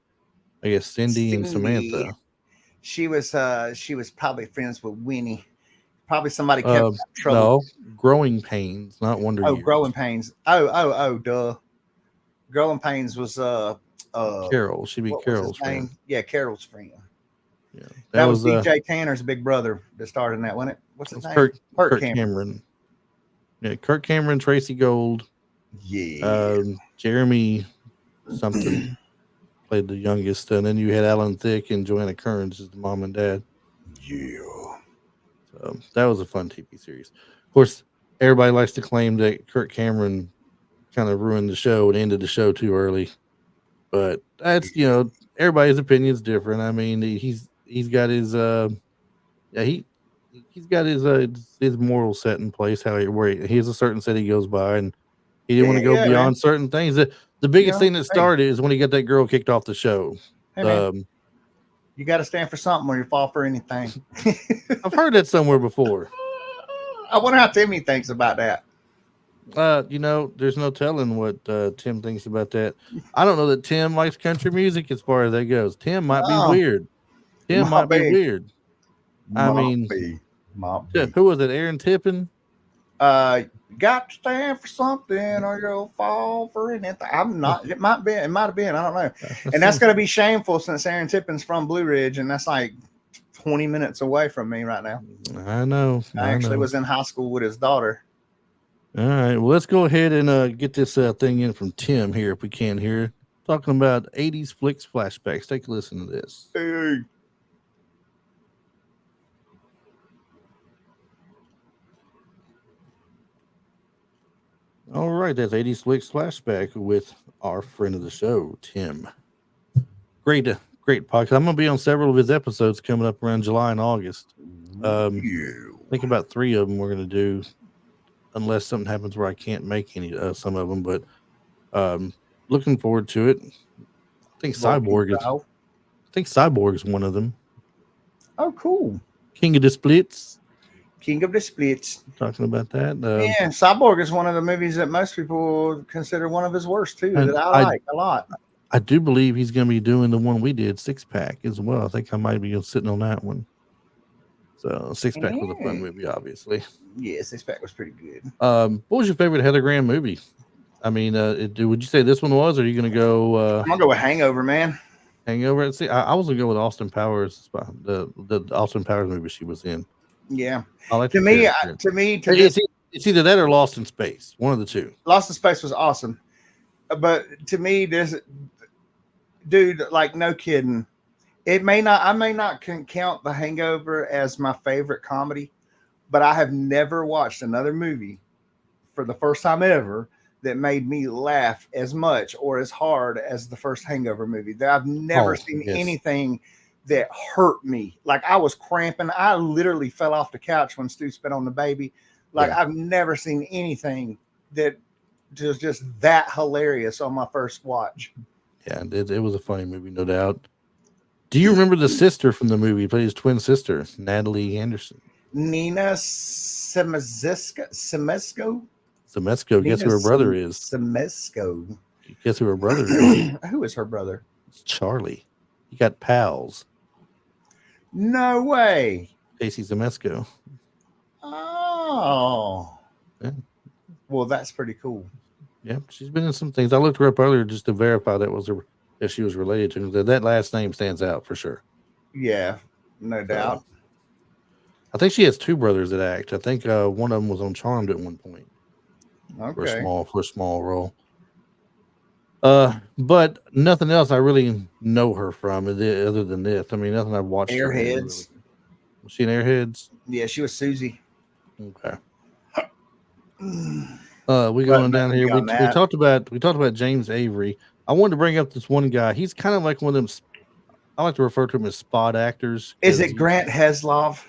I guess, Cindy and Cindy. Samantha. She was probably friends with Winnie. Probably somebody kept her in trouble. No, Growing Pains, not Wonder Oh, Growing Years. Pains. Oh, duh. Growing Pains was Carol, she'd be what was his Carol's friend. name? Yeah, Carol's friend. Yeah, that That was was DJ Tanner's big brother that starred in that, wasn't it? What's his that's name? Kurt Kurt Cameron. Cameron. Yeah, Kurt Cameron, Tracy Gold, Yeah. Jeremy something played the youngest, and then you had Alan Thicke and Joanna Kearns as the mom and dad. Yeah. So that was a fun TV series. Of course, everybody likes to claim that Kurt Cameron kind of ruined the show and ended the show too early, but that's everybody's opinion is different. I mean, he's got his yeah he's got his moral set in place. He has a certain set he goes by, and he didn't want Yeah, to go yeah, man. beyond certain things. The You biggest know, thing that hey, started is when he got that girl kicked off the show. hey, man. Um, You got to stand for something or you fall for anything. I've heard that somewhere before. I wonder how Timmy thinks about that. There's no telling what Tim thinks about that. I don't know that Tim likes country music as far as that goes. Tim might be No, weird. Tim might might be be, weird. I might mean, be, might yeah, be. who was it? Aaron Tippin? Got to stand for something or you'll fall for anything. I'm not. It might be. It might have been. I don't know. And that's going to be shameful since Aaron Tippin's from Blue Ridge, and that's like 20 minutes away from me right now. I know. I actually know. was in high school with his daughter. All right. Well, let's go ahead and get this thing in from Tim here if we can here. Talking about 80s flicks flashbacks. Take a listen to this. Hey. All right, that's 80s flicks flashback with our friend of the show, Tim. Great podcast. I'm gonna be on several of his episodes coming up around July and August. I think about 3 of them we're gonna do, unless something happens where I can't make any some of them. But looking forward to it. I think Cyborg is one of them. Oh, cool. King of the Splits. King of the Splits. Talking about that. Yeah, Cyborg is one of the movies that most people consider one of his worst too. That I like a lot. I do believe he's going to be doing the one we did, Six Pack, as well. I think I might be sitting on that one. So Six Pack was a fun movie, obviously. Yeah, Six Pack was pretty good. What was your favorite Heather Graham movie? I mean, would you say this one was, or are you going to go? I'm gonna go with Hangover, man. Hangover. See, I was going to go with Austin Powers, the Austin Powers movie she was in. Yeah, I like to me, it's either that or Lost in Space. One of the two. Lost in Space was awesome, but to me, this dude, like, no kidding. I may not count The Hangover as my favorite comedy, but I have never watched another movie for the first time ever that made me laugh as much or as hard as the first Hangover movie. I've never seen anything that hurt me. Like, I was cramping. I literally fell off the couch when Stu spit on the baby. Like, I've never seen anything that was just that hilarious on my first watch. Yeah, it was a funny movie, no doubt. Do you remember the sister from the movie? He played his twin sister, Natalie Anderson. Nina Semesco. Guess who her brother is? Semesco. Guess who her brother is? Who is her brother? It's Charlie. You got pals. No way. Casey Zemesco. Oh. Yeah. Well, that's pretty cool. Yeah, she's been in some things. I looked her up earlier just to verify if she was related to him. That last name stands out for sure. Yeah, no doubt. I think she has 2 brothers that act. I think one of them was on Charmed at one point. Okay. For a small role. But nothing else I really know her from other than this. I mean, nothing I've watched. Airheads. Really. Was she in Airheads? Yeah, she was Susie. Okay. We going down here. We talked about James Avery. I wanted to bring up this one guy. He's kind of like one of them. I like to refer to him as spot actors. Is it Grant Heslov?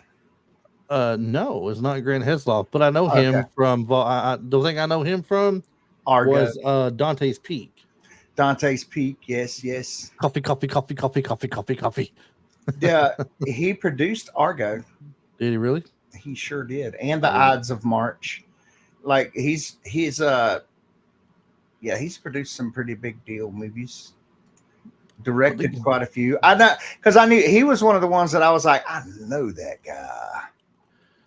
No, it's not Grant Heslov, but I know him from. The thing I know him from Argo. was Dante's Peak. Dante's Peak. Yes, yes. Coffee, coffee, coffee, coffee, coffee, coffee, coffee. Yeah, he produced Argo. Did he really? He sure did, and the Ides of March. Like he's yeah, he's produced some pretty big deal movies. Directed quite a few. I know because I knew he was one of the ones that I was like, I know that guy.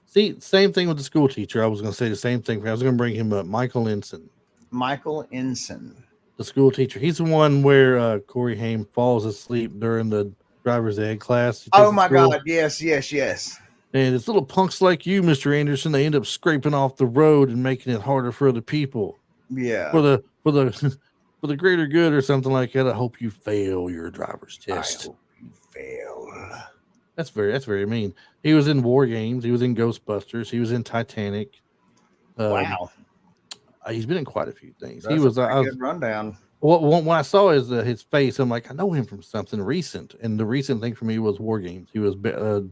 See, same thing with the school teacher. I was going to say the same thing. I was going to bring him up. Michael Ensign, Michael Ensign. the school teacher. He's the one where Corey Haim falls asleep during the driver's ed class. Oh my God! Yes, yes, yes. And it's little punks like you, Mr. Anderson. They end up scraping off the road and making it harder for other people. Yeah. For the for the greater good or something like that. I hope you fail your driver's test. I hope you fail. That's very mean. He was in War Games. He was in Ghostbusters. He was in Titanic. Wow. He's been in quite a few things. That's he was a good rundown. When I saw his face, I'm like, I know him from something recent. And the recent thing for me was War Games. He was the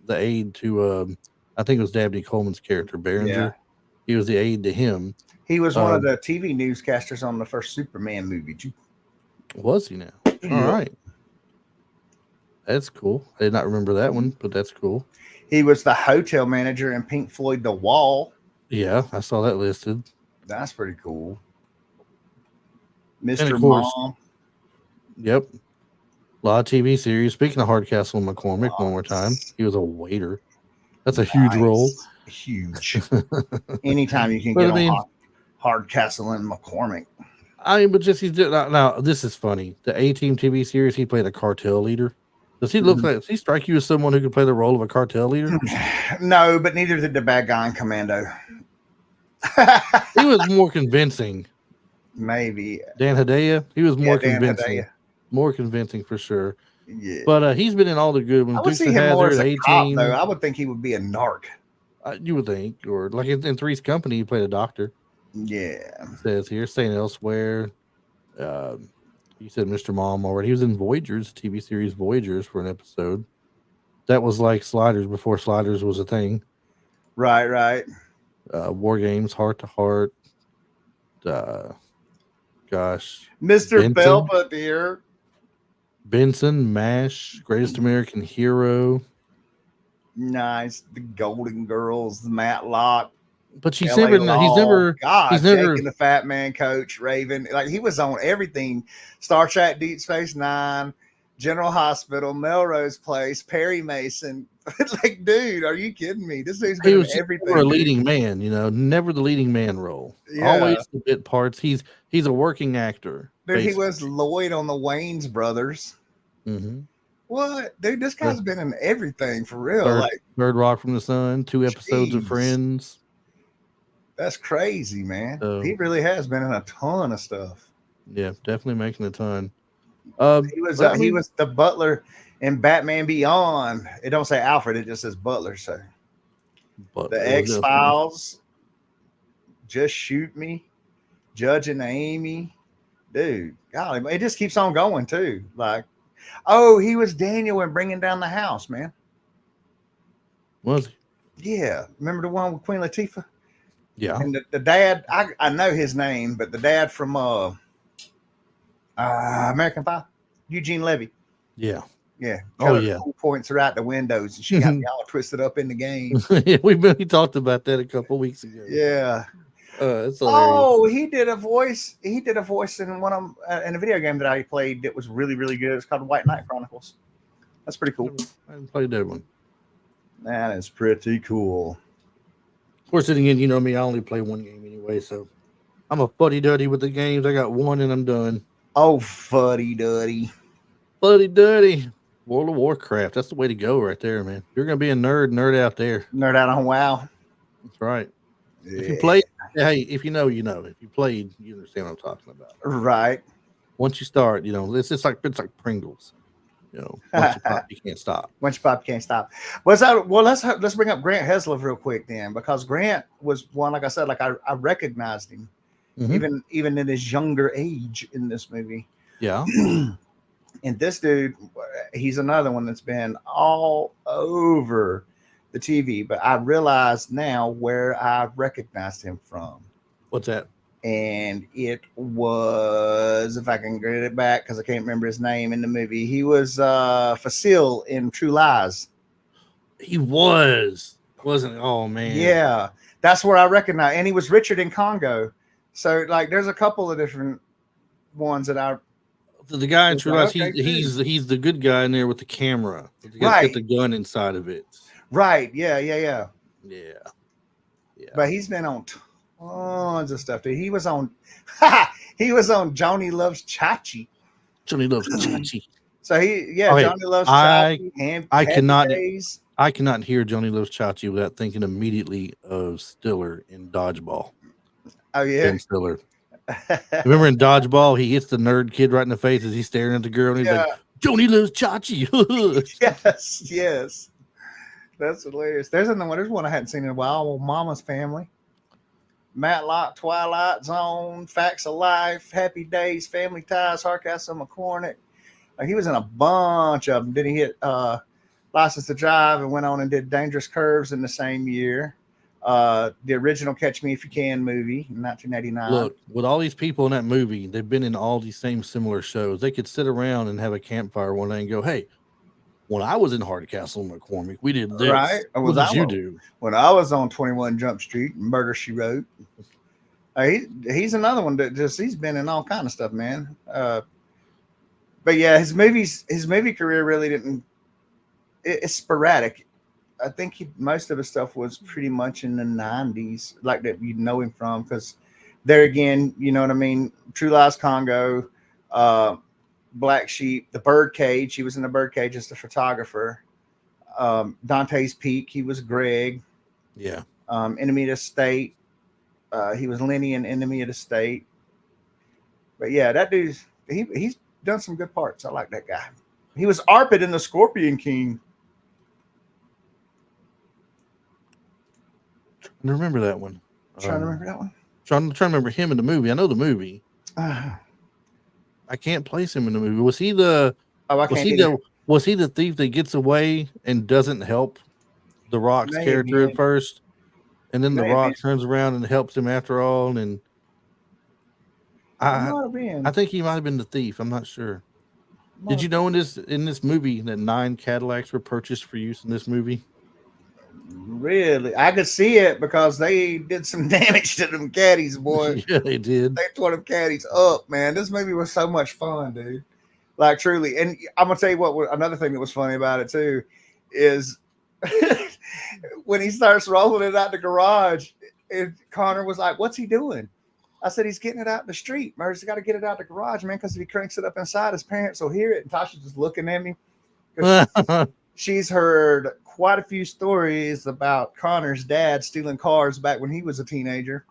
aide to I think it was Dabney Coleman's character, Behringer. Yeah. He was the aide to him. He was one of the TV newscasters on the first Superman movie too. Was he now? All right. That's cool. I did not remember that one, but that's cool. He was the hotel manager in Pink Floyd The Wall. Yeah, I saw that listed. That's pretty cool. Mr. Mom. Yep. A lot of TV series. Speaking of Hardcastle and McCormick, one more time. He was a waiter. That's a huge role. Huge. Anytime you can get on Hardcastle and McCormick. But just now. This is funny. The A-Team TV series, he played a cartel leader. Does he look like? Does he strike you as someone who could play the role of a cartel leader? No, but neither did the bad guy in Commando. He was more convincing. Maybe Dan Hedaya. He was more convincing. More convincing for sure. Yeah, but he's been in all the good ones. I would see him more as a cop, though. I would think he would be a narc. You would think, or like in Three's Company, he played a doctor. Yeah, it says here, staying elsewhere. You said Mr. Mom already. He was in Voyagers, TV series Voyagers, for an episode. That was like Sliders before Sliders was a thing. Right. War Games, Heart to Heart. Gosh, Mr. Belvedere. Benson, MASH, Greatest American Hero. Nice. The Golden Girls, the Matlock. But he's never Jake and the Fat Man Coach, Raven. Like, he was on everything. Star Trek, Deep Space Nine, General Hospital, Melrose Place, Perry Mason. Like, dude, are you kidding me? This dude's been in everything. A leading man, never the leading man role. Yeah. Always the bit parts. He's a working actor. Dude, basically. He was Lloyd on the Wayans Brothers. Mm-hmm. What? Dude, this guy's been in everything for real. Third Rock from the Sun, 2 episodes of Friends. That's crazy, man. He really has been in a ton of stuff. Yeah, definitely making a ton. He was the butler in Batman Beyond. It don't say Alfred, it just says Butler. So the X-Files, Just Shoot Me, Judge and Amy. Dude, golly, it just keeps on going too. Like, oh, he was Daniel in Bringing Down the House, man. Was he? Yeah. Remember the one with Queen Latifah? Yeah. And the dad, I know his name, but the dad from American Pie, Eugene Levy. Yeah. Yeah. Yeah. Points are out the windows, and she got me all twisted up in the game. Yeah, we talked about that a couple weeks ago. Yeah. It's hilarious. Oh, he did a voice. He did a voice in one of in a video game that I played that was really, really good. It's called White Knight Chronicles. That's pretty cool. I haven't played that one. That is pretty cool. Of course, then again, you know me, I only play one game anyway, so I'm a fuddy-duddy with the games. I got one and I'm done. Oh, fuddy-duddy. Fuddy-duddy. World of Warcraft. That's the way to go right there, man. You're going to be a nerd out there. Nerd out on WoW. That's right. Yeah. If you played, hey, if you know, you know. If you played, you understand what I'm talking about. Right. Once you start, it's like Pringles. Once you pop, you can't stop. Once you pop, you can't stop. Let's bring up Grant Heslov real quick then, because Grant was one, like I said, like I recognized him, even in his younger age in this movie. Yeah. And this dude, he's another one that's been all over the TV, but I realize now where I recognized him from. What's that? and it was, if I can get it back because I can't remember his name in the movie. He was Facile in True Lies. He wasn't. Oh man, Yeah, that's where I recognize. And he was Richard in Congo. So like, there's a couple of different ones that I the guy in was True like, Lies. okay, He's the good guy in there with the camera. He's got right, the gun inside of it. right, yeah. Yeah, yeah. But he's been on tons of stuff, dude. He was on, he was on Johnny Loves Chachi. Johnny Loves Chachi. So Okay, Johnny Loves I Chachi. I Happy cannot Days. I cannot hear Johnny Loves Chachi without thinking immediately of Stiller in Dodgeball. Oh yeah. Ben Stiller. Remember in Dodgeball, he hits the nerd kid right in the face as he's staring at the girl, and he's like, "Johnny Loves Chachi." yes. That's hilarious. There's one I hadn't seen in a while. Old Mama's Family, Matlock, Twilight Zone, Facts of Life, Happy Days, Family Ties, Hardcastle McCormick. Like, he was in a bunch of them. Then he hit License to Drive and went on and did Dangerous Curves in the same year. The original Catch Me If You Can movie in 1989. Look, with all these people in that movie, they've been in all these same similar shows. They could sit around and have a campfire one day and go, "Hey, when I was in Hardcastle McCormick, we did this. Right? What did you do?" When I was on 21 Jump Street, Murder She Wrote. He's another one that he's been in all kind of stuff, man. But yeah, his movie career really didn't. It's sporadic. I think most of his stuff was pretty much in the 90s, like that you know him from, because there again, you know what I mean? True Lies Congo, Black Sheep, The Birdcage. He was in The Birdcage as the photographer. Dante's Peak, he was Greg. Yeah. Enemy of the State. He was Lenny in Enemy of the State. But yeah, that dude's he's done some good parts. I like that guy. He was Arpid in The Scorpion King. I remember that one. Trying to remember that one. Trying to remember him in the movie. I know the movie. I can't place him in the movie. Was he the? Was he the thief that gets away and doesn't help the Rock's character at first, and then the Rock turns around and helps him after all? And I think he might have been the thief. I'm not sure. Did you know in this movie that 9 Cadillacs were purchased for use in this movie? Really? I could see it because they did some damage to them caddies, boy. Yeah, they did. They tore them caddies up, man. This movie was so much fun, dude. Like, truly. And I'm going to tell you what, another thing that was funny about it, too, is when he starts rolling it out the garage, and Connor was like, "What's he doing?" I said, "He's getting it out in the street. Murder's got to get it out the garage, man, because if he cranks it up inside, his parents will hear it." And Tasha's just looking at me. She's heard quite a few stories about Connor's dad stealing cars back when he was a teenager.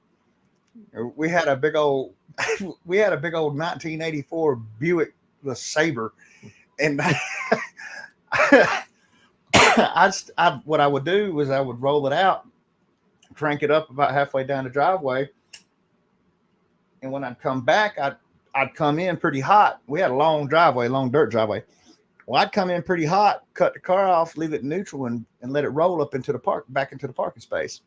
We had a big old 1984 Buick the Sabre, and what I would do was I would roll it out, crank it up about halfway down the driveway, and when I'd come back, I'd come in pretty hot. We had a long dirt driveway. Well, I'd come in pretty hot, cut the car off, leave it neutral, and let it roll up into the back into the parking space.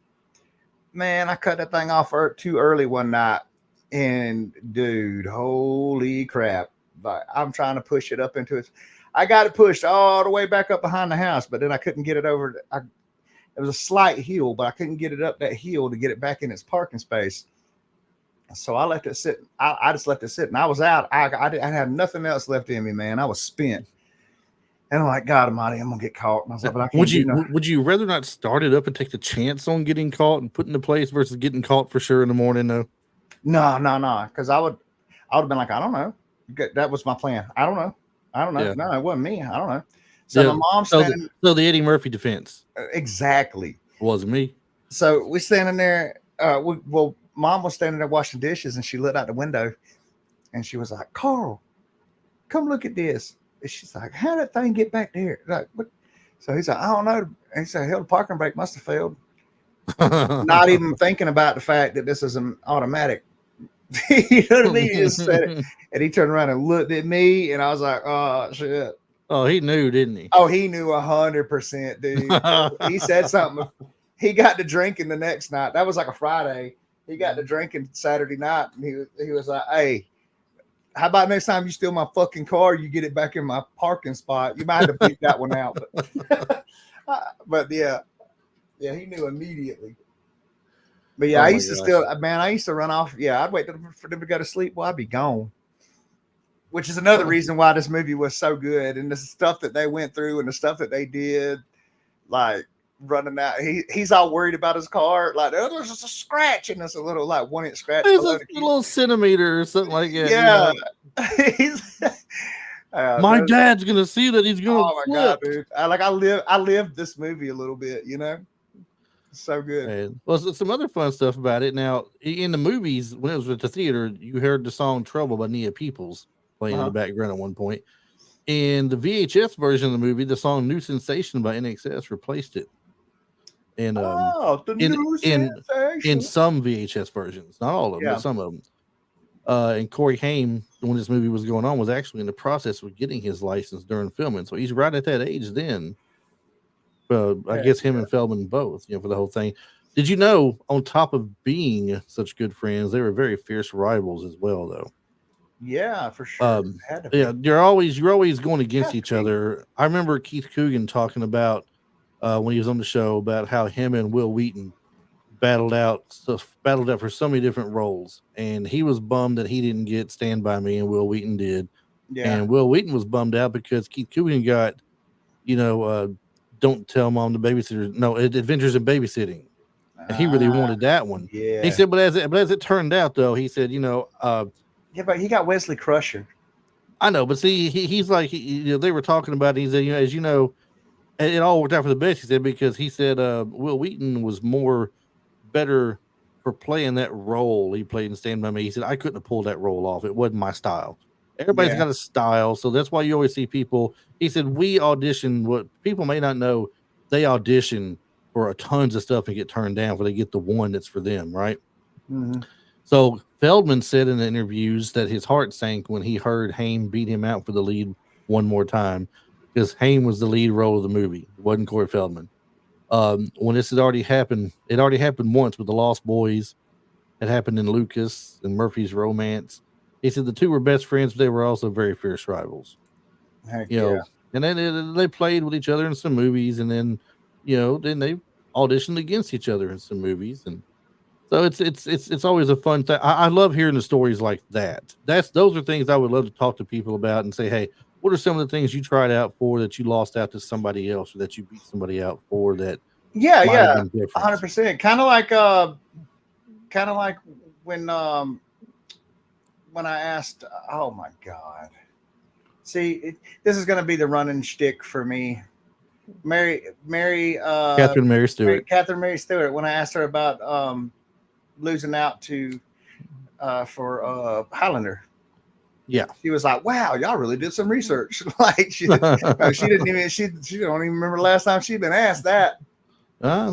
Man, I cut that thing off too early one night, and dude, holy crap! Like, I'm trying to push it up into it. I got it pushed all the way back up behind the house, but then I couldn't get it over. It was a slight hill, but I couldn't get it up that hill to get it back in its parking space. So I left it sit. I just left it sit, and I was out. I had nothing else left in me, man. I was spent. And I'm like, God Almighty, I'm gonna get caught. And I was like, but I can't. Would you rather not start it up and take the chance on getting caught and put into place versus getting caught for sure in the morning? though? No. Because I would have been like, I don't know. That was my plan. I don't know. Yeah. No, it wasn't me. I don't know. So my mom's standing. So the Eddie Murphy defense. Exactly. Wasn't me. So we standing there. Mom was standing there washing dishes, and she looked out the window, and she was like, "Carl, come look at this." And she's like, "How did that thing get back there?" Like, what? So he's like, "I don't know." And he said, "Hell, the parking brake must have failed." Not even thinking about the fact that this is an automatic. You know what I mean? He just said it, and he turned around and looked at me, and I was like, "Oh shit!" Oh, he knew, didn't he? Oh, he knew 100%, dude. He said something. He got to drinking the next night. That was like a Friday. he got to drinking Saturday night, and he was like, "Hey, how about next time you steal my fucking car, you get it back in my parking spot? You might have to bleep that one out." But yeah, he knew immediately. But yeah, Oh I my used to gosh. still, man, I used to run off. Yeah, I'd wait for them to go to sleep. Well, I'd be gone. Which is another reason why this movie was so good, and the stuff that they went through and the stuff that they did, like running out. He's all worried about his car. Like, oh, there's just a scratch, and it's a little like 1 inch scratch There's below a the key. little centimeter or something like that, you Yeah, know. he's. My dad's gonna see that, he's gonna Oh my god, flip. dude! I lived this movie a little bit. So good. And well, some other fun stuff about it. Now, in the movies, when it was at the theater, you heard the song "Trouble" by Nia Peoples playing in the background at one point. In the VHS version of the movie, the song "New Sensation" by NXS replaced it. And Oh, the in new in sensation. some VHS versions, not all of them, but Yeah, some of them. And Corey Haim, when this movie was going on, was actually in the process of getting his license during filming. So he's right at that age then. I heck guess him and Feldman both, for the whole thing. Did you know, on top of being such good friends, they were very fierce rivals as well, though. yeah, for sure. Had to Yeah, be. you're always going against Had to each be. other. I remember Keith Coogan talking about when he was on the show about how him and Will Wheaton battled out for so many different roles, and he was bummed that he didn't get Stand By Me, and Will Wheaton did, Yeah. and Will Wheaton was bummed out because Keith Coogan got you know Don't Tell Mom the Babysitter, no, Adventures in Babysitting, and he really Ah, wanted that one. He yeah. said, but as it turned out, though, he said, Yeah, but he got Wesley Crusher. I know, but see, he's like, they were talking about it. He said, as you know, it all worked out for the best. He said because he said Will Wheaton was more better for playing that role he played in Stand By Me. He said I couldn't have pulled that role off. It wasn't my style. Everybody's Yeah. got a style, so that's why you always see people. He said we audition. What people may not know, they audition for a tons of stuff and get turned down, for they get the one that's for them, right? Hmm. So Feldman said in the interviews that his heart sank when he heard Haim beat him out for the lead one more time, because Haim was the lead role of the movie. It wasn't Corey Feldman. When this had already happened, it already happened once with the Lost Boys. It happened in Lucas and Murphy's Romance. He said the two were best friends, but they were also very fierce rivals. Heck You yeah. know, and then they played with each other in some movies, and then then they auditioned against each other in some movies, and so it's always a fun thing. I love hearing the stories like that. Those are things I would love to talk to people about and say, hey, what are some of the things you tried out for that you lost out to somebody else, or that you beat somebody out for that Yeah, might have yeah. been different? 100%. Kind of like when when I asked, oh my god. See, this is going to be the running shtick for me. Catherine Mary Stewart. Mary Stewart. When I asked her about losing out to for Highlander, Yeah. she was like, "Wow, y'all really did some research." Like she didn't even she don't even remember the last time she'd been asked that.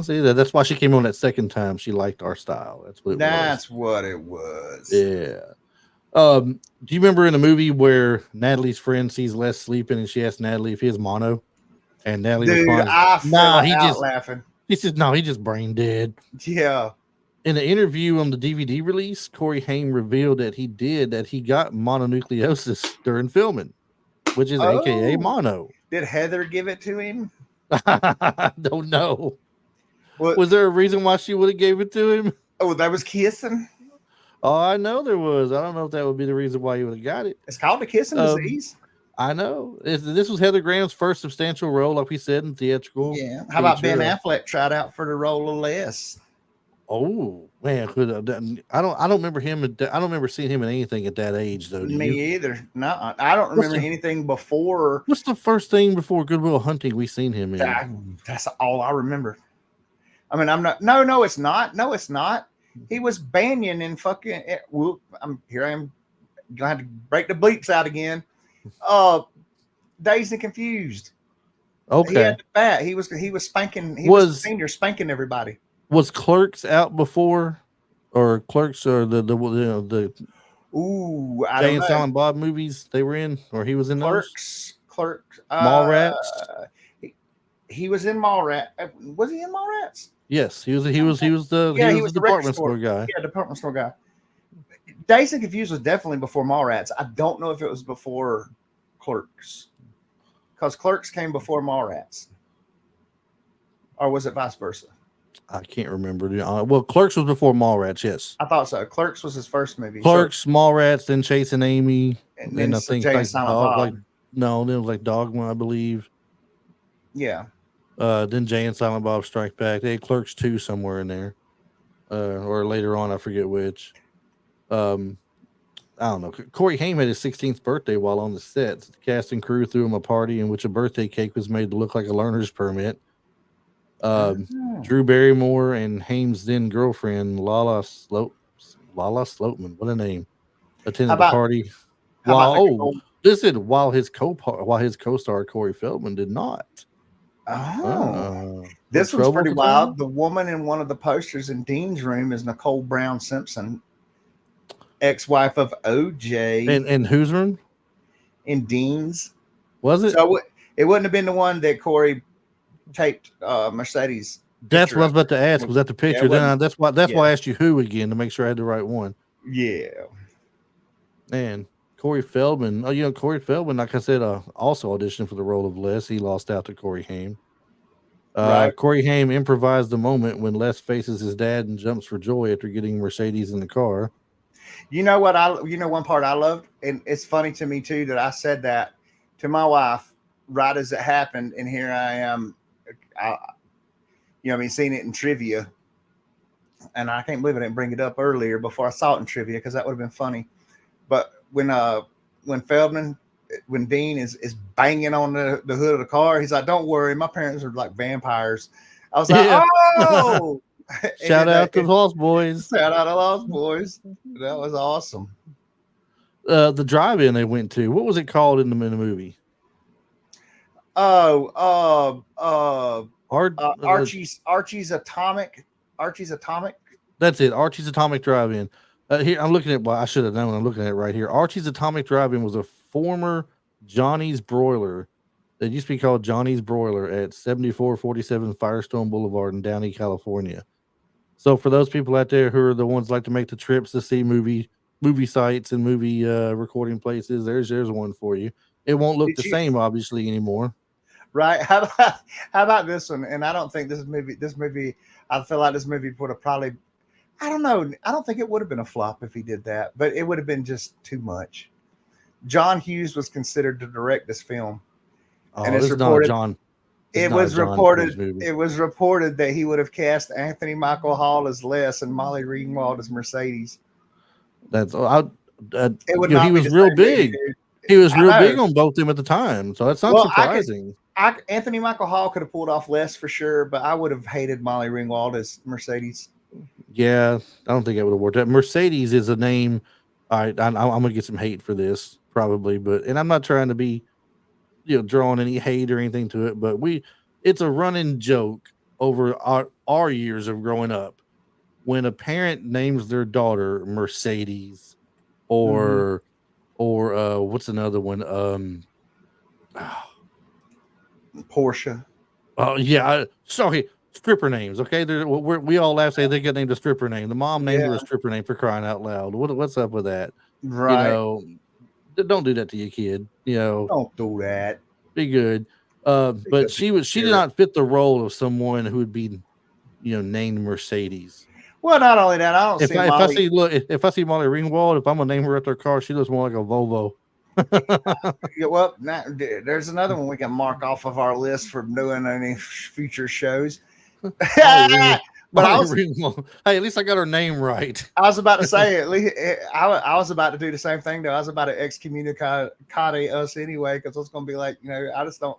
See that. That's why she came on that second time. She liked our style. That's what it was. That's what it was. Yeah. Do you remember in the movie where Natalie's friend sees Les sleeping and she asks Natalie if he has mono, and Natalie Dude, responds, I "Nah, fell out laughing. he says no, he just brain dead." Yeah. In an interview on the DVD release, Corey Haim revealed that he got mononucleosis during filming, which is AKA Oh, mono. did Heather give it to him? I don't know. What? Was there a reason why she would have gave it to him? Oh, that was kissing. Oh, I know there was. I don't know if that would be the reason why he would have got it. It's called the kissing Um, disease. I know. This was Heather Graham's first substantial role, like we said, in theatrical Yeah. How about Ben feature. Affleck tried out for the role of Les? Oh man, I don't remember him. I don't remember seeing him in anything at that age, though. Do you? Me either. No, I don't What's remember the anything before. What's the first thing before Good Will Hunting we seen him in? That, that's all I remember. I mean, I'm not. No, no, it's not. No, it's not. He was Banyan in fucking. Well, I am gonna have to break the bleeps out again. Dazed and Confused. He Okay. had the bat. He was spanking. He was Was senior spanking everybody. was Clerks out before, or Clerks, or the Ooh, I Jay don't and know. Silent Bob movies they were in, or he was in those? Clerks. Mallrats. He was in Mallrats. Was he in Mallrats? Yes, he Yeah, he was the was the record department store. store guy. Yeah, department store guy. Dazed and Confused was definitely before Mallrats. I don't know if it was before Clerks, because Clerks came before Mallrats, or was it vice versa? I can't remember. Well, Clerks was before Mallrats. Yes, I thought so. Clerks was his first movie. So, Clerks, Mallrats, then Chasing Amy, and then then I think Jay and like Silent Dog, like Bob. no, then it was like Dogma, I believe. Yeah, Then Jay and Silent Bob Strike Back. They had Clerks 2 somewhere in there, or later on, I forget which. Um, I don't know. Corey Haim had his 16th birthday while on the set. The cast and crew threw him a party in which a birthday cake was made to look like a learner's permit. Um, oh. Drew Barrymore and Haim's then girlfriend Lala Sloatman, what a name, How attended the about party. how about While the oh, old? listen, while his co-star Corey Feldman did not. Oh, Little this one's trouble pretty to trouble. wild. The woman in one of the posters in Dean's room is Nicole Brown Simpson, ex-wife of OJ And whose room in Dean's. was it? So it wouldn't have been the one that Corey taped Mercedes That's picture what I was of about her. to ask. Was that the Yeah, it picture? wasn't. That's why Yeah, I asked you who again to make sure I had the right one. yeah, Man, Corey Feldman. Oh, Corey Feldman, like I said, also auditioned for the role of Les. He lost out to Corey Haim. right. Corey Haim improvised the moment when Les faces his dad and jumps for joy after getting Mercedes in the car. You know what one part I loved, and it's funny to me too that I said that to my wife right as it happened, and here I am, I, seeing it in trivia, and I can't believe I didn't bring it up earlier before I saw it in trivia because that would have been funny. But when Feldman, when Dean is banging on the hood of the car, he's like, "Don't worry, my parents are like vampires." I was like, Yeah. "Oh!" And Shout out to the Lost Boys. shout out to Lost Boys. That was awesome. The drive-in they went to. What was it called in the movie? Oh, Art. Archie's Atomic. That's it. Archie's Atomic Drive-In. Here I'm looking at. Well, I should have known. I'm looking at it right here. Archie's Atomic Drive-In was a former Johnny's Broiler. It used to be called Johnny's Broiler at 7447 Firestone Boulevard in Downey, California. So for those people out there who are the ones like to make the trips to see movie sites and movie recording places, there's one for you. It won't look the Did you same obviously anymore. right? How about this one? And I don't think this movie. I feel like this movie would have probably. I don't know. I don't think it would have been a flop if he did that, but it would have been just too much. John Hughes was considered to direct this film, and Oh, it's this is not a reported. John. This is It not a was John Hughes reported. movie. It was reported that he would have cast Anthony Michael Hall as Les and Molly Ringwald as Mercedes. That's It would he not be was the real same movie, big. dude. He was I real big know. on both them at the time, so that's not Well, I could. surprising. Anthony Michael Hall could have pulled off Les for sure, but I would have hated Molly Ringwald as Mercedes. Yeah, I don't think it would have worked out. Mercedes is a name. All right, I'm gonna get some hate for this probably, but and I'm not trying to be drawing any hate or anything to it, but it's a running joke over our years of growing up when a parent names their daughter Mercedes Mm-hmm. or what's another one? Porsche. Oh yeah, sorry, stripper names. Okay, we all laugh say they get named a stripper name. The mom named her a Yeah. stripper name for crying out loud. What's up with that? You Right. know, don't do that to your kid. Don't do that. Be good. Pick But up the she did spirit. not fit the role of someone who would be named Mercedes. Well, not only that, I don't see Molly. If I see Molly Ringwald, if I'm gonna name her after a car, she looks more like a Volvo. Yeah, well, there's another one we can mark off of our list for doing any future shows. Molly Ring But Molly Ringwald. Hey, at least I got her name right. I was about to say, at least I was about to do the same thing though. I was about to excommunicate us anyway because I was going to be like, I just don't.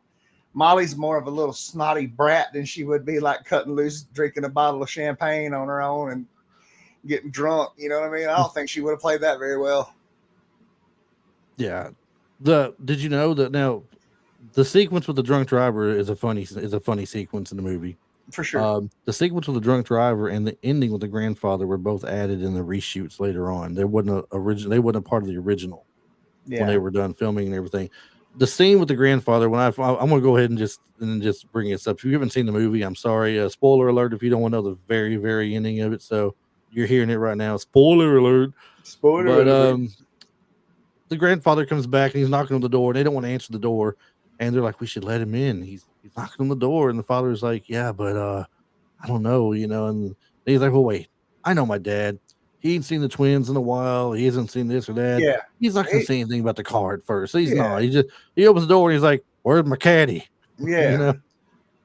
Molly's more of a little snotty brat than she would be like cutting loose, drinking a bottle of champagne on her own and getting drunk. You know what I mean? I don't think she would have played that very well. Yeah. Did you know that now the sequence with the drunk driver is a funny sequence in the movie. For sure. The sequence with the drunk driver and the ending with the grandfather were both added in the reshoots later on. They wasn't a part of the original when they Yeah. were done filming and everything. the scene with the grandfather. When I'm gonna go ahead and just bring this up. If you haven't seen the movie, I'm sorry. Spoiler alert if you don't want to know the very very ending of it. So you're hearing it right now. Spoiler alert. Spoiler But alert. the grandfather comes back and he's knocking on the door. And they don't want to answer the door, and they're like, "We should let him in." He's knocking on the door, and the father's like, "Yeah, but I don't know, you know." And he's like, "Well, wait, I know my dad. He ain't seen the twins in a while. He hasn't seen this or that. Yeah. He's not gonna He- say anything about the car at first. He's yeah. not. He opens the door and he's like, "Where's my caddy?" You Yeah. know.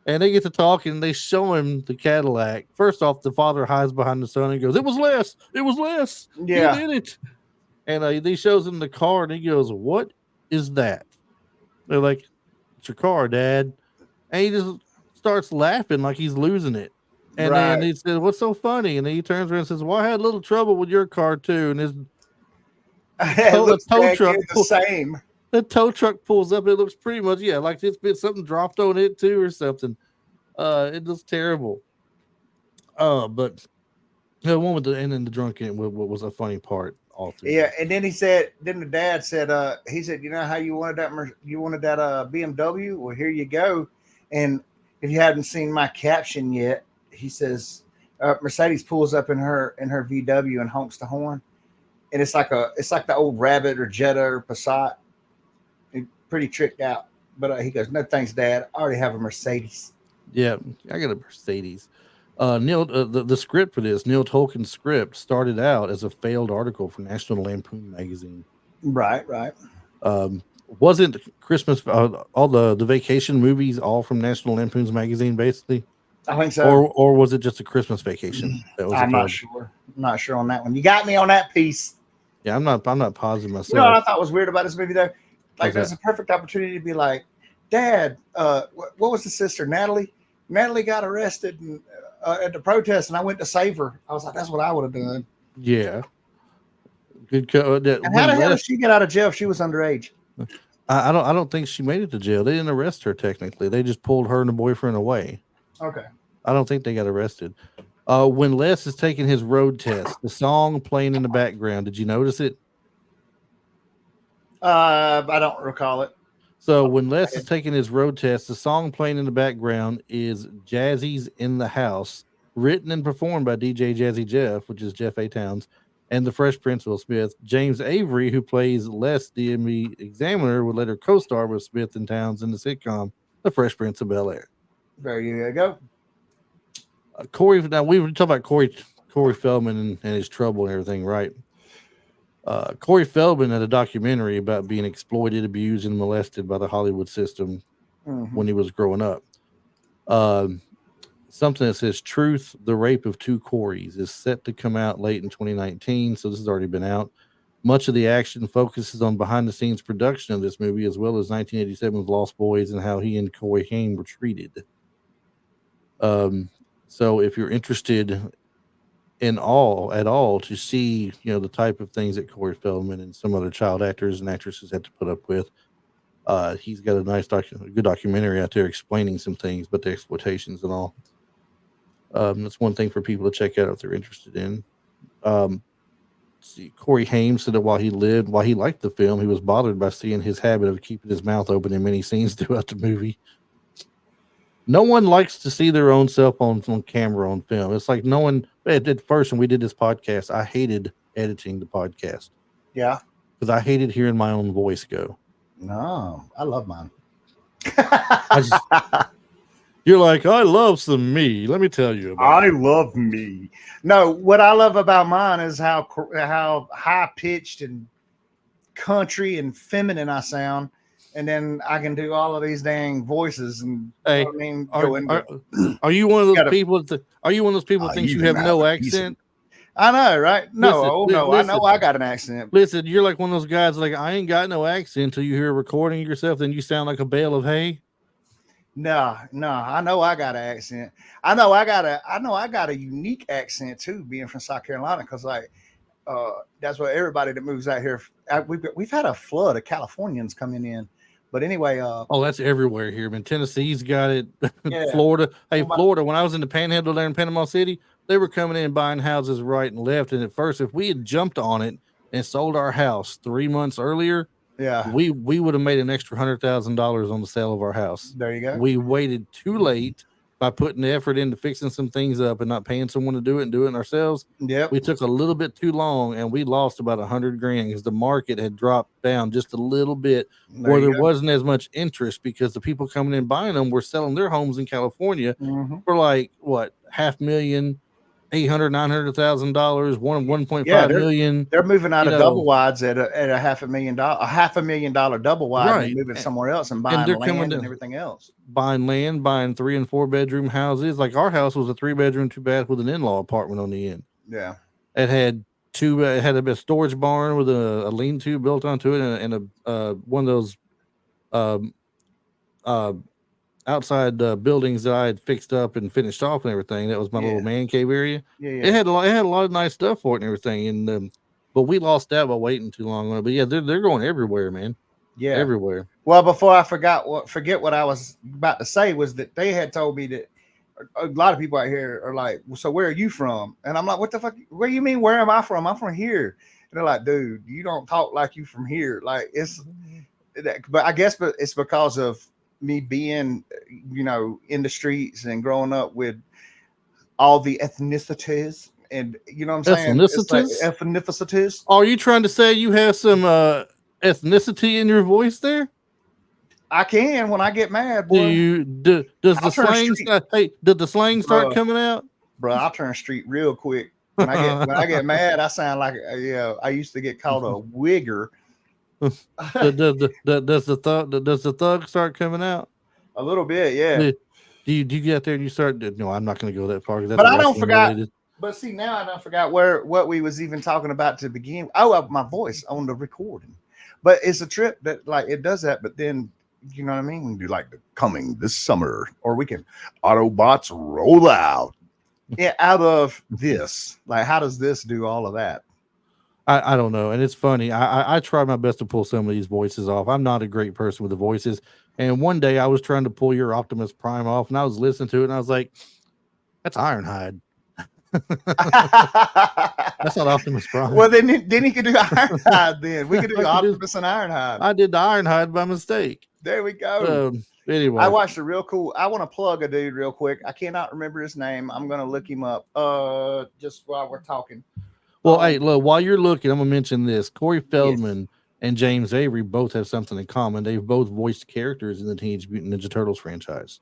And they get to talking and they show him the Cadillac. First off, the father hides behind the son and goes, "It was less. It was less. He Yeah. did it." And he shows him the car and he goes, "What is that?" They're like, "It's your car, Dad." And he just starts laughing like he's losing it. And then Right. he said, "What's so funny?" And then he turns around and says, "Well, I had a little trouble with your car too." And his It a looks tow dang truck near the same. the tow truck pulls up. It looks pretty much like it's been something dropped on it too or something. It looks terrible. But the one with the and then the drunken was a funny part all through Yeah, that. and then then the dad said, he said, you know how you wanted you wanted that BMW? Well, here you go. And if you hadn't seen my caption yet, he says, Mercedes pulls up in her VW and honks the horn, and it's like the old Rabbit or Jetta or Passat, pretty tricked out. But he goes, no thanks, Dad. I already have a Mercedes. Yeah, I got a Mercedes. The script for this Neil Tolkien's script started out as a failed article for National Lampoon magazine. Right, right. Wasn't Christmas all the vacation movies all from National Lampoon's magazine basically, I think so. or was it just a Christmas vacation that was a I'm not failed? sure. I'm not sure on that one. You got me on that piece. Yeah, I'm not positive You know what I myself. thought was weird about this movie though? Like, What's there's that? a perfect opportunity to be like, Dad, what was the sister, Natalie? Natalie got arrested at the protest, and I went to save her. I was like, that's what I would have done. Yeah, that And how when the hell Les did she get out of jail if she was underage? I don't think she made it to jail. They didn't arrest her technically. They just pulled her and the boyfriend away. Okay. I don't think they got arrested. When Les is taking his road test, the song playing in the background, did you notice it? I don't recall it. So when Les is taking his road test, the song playing in the background is Jazzy's In the House, written and performed by DJ Jazzy Jeff, which is Jeff A. Towns, and the Fresh Prince Will Smith. James Avery, who plays Les DMV Examiner, would later co-star with Smith and Towns in the sitcom The Fresh Prince of Bel Air. There you go. Corey, now we were talking about Corey Feldman and his trouble and everything, right? Corey Feldman had a documentary about being exploited, abused, and molested by the Hollywood system Hmm. when he was growing up. Um, Something that says "Truth: The Rape of Two Coreys" is set to come out late in 2019, so this has already been out. Much of the action focuses on behind-the-scenes production of this movie, as well as 1987's Lost Boys and how he and Corey Haim were treated. So, if you're interested at all to see the type of things that Corey Feldman and some other child actors and actresses had to put up with. He's got a good documentary out there explaining some things, but the exploitations and all. That's one thing for people to check out if they're interested in. Um, see, Corey Haim said that while he liked the film, he was bothered by seeing his habit of keeping his mouth open in many scenes throughout the movie. No one likes to see their own cell phones on camera on film. It's like no one at first when we did this podcast, I hated editing the podcast Yeah. because I hated hearing my own voice go. No, I love mine. I just you're like, I love some me. Let me tell you about I it. love me. No, what I love about mine is how high pitched and country and feminine I sound, and then I can do all of these dang voices and Hey, I mean are go into. are you one of those Gotta, people are you one of those people I that thinks you even have have no a decent. accent? I know, right? No, Listen, oh no, I know listen, I got an accent. listen. You're like one of those guys like I ain't got no accent until you hear a recording of yourself, then you sound like a bale of hay. No, no, I know I got an accent. I know I got a unique accent too, being from South Carolina, because that's what everybody that moves out here. We've had a flood of Californians coming in, but anyway, Oh, that's everywhere here, man. Tennessee's got it. yeah. Florida. Hey, Well, Florida, when I was in the panhandle there in Panama City, they were coming in buying houses right and left. And at first, if we had jumped on it and sold our house 3 months earlier, Yeah. we would have made an extra $100,000 on the sale of our house. There you go. We waited too late by putting the effort into fixing some things up and not paying someone to do it and doing it ourselves. Yep. We took a little bit too long, and we lost about $100,000 because the market had dropped down just a little bit, where there wasn't as much interest because the people coming in buying them were selling their homes in California for like what $500,000, $800,000, $900,000, $1.5 million. They're moving out of double wides at a $500,000 double wide, and Right. they're moving somewhere else and And buying they're land coming and to- everything else. Buying land, buying 3 and 4 bedroom houses. Like our house was a 3-bedroom, 2-bath with an in-law apartment on the end. Yeah. It had it had a storage barn with a lean-to built onto it, and a one of those outside buildings that I had fixed up and finished off and everything. That was my little man cave area. Yeah. It had a lot of nice stuff for it and everything. And but we lost that by waiting too long on it. But yeah, they're going everywhere, man. Yeah. Everywhere. Well, before I forget what I was about to say was that they had told me that a lot of people out here are like, so where are you from? And I'm like, what the fuck? What do you mean? Where am I from? I'm from here. And they're like, dude, you don't talk like you from here. Like but I guess it's because of me being, in the streets and growing up with all the ethnicities, and you know what I'm saying? Ethnicities. Are you trying to say you have some ethnicity in your voice there? I can when I get mad, boy. Does the slang did the slang start coming out? Bro, I'll turn street real quick. When I get mad, I sound like I used to get called a wigger. does the thug start coming out? A little bit, yeah. Do you get out there and you start? No, I'm not going to go that far. But I don't forget. But see, now I don't forget what we was even talking about to begin. Oh, my voice on the recording. But it's a trip that like it does that. But then you know what I mean? We can do like the coming this summer, or we can Autobots roll out. Yeah, out of this. Like, how does this do all of that? I don't know. And it's funny. I try my best to pull some of these voices off. I'm not a great person with the voices. And one day I was trying to pull your Optimus Prime off, and I was listening to it, and I was like, that's Ironhide. That's not Optimus Prime. Well, then he could do Ironhide. Then we could do Optimus and Ironhide. I did the Ironhide by mistake. There we go. Anyway, I watched a real cool. I want to plug a dude real quick. I cannot remember his name. I'm gonna look him up. Just while we're talking. Well, hey, look, while you're looking, I'm gonna mention this. Corey Feldman and James Avery both have something in common. They've both voiced characters in the Teenage Mutant Ninja Turtles franchise.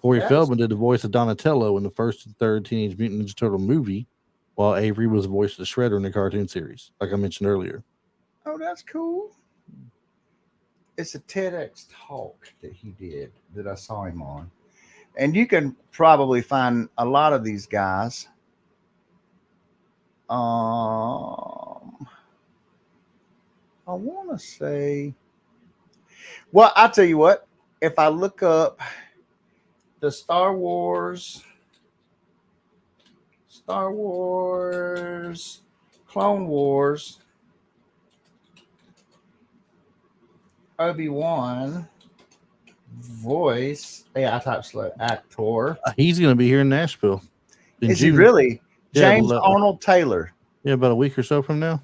Corey Feldman did the voice of Donatello in the first and third Teenage Mutant Ninja Turtle movie, while Avery was the voice of the Shredder in the cartoon series, like I mentioned earlier. Oh, that's cool. It's a TEDx talk that he did that I saw him on. And you can probably find a lot of these guys. I want to say, well, I'll tell you what, if I look up the Star Wars, Clone Wars, Obi-Wan voice, I type slow, actor. He's going to be here in Nashville. Is he really? James Arnold Taylor. Yeah, about a week or so from now.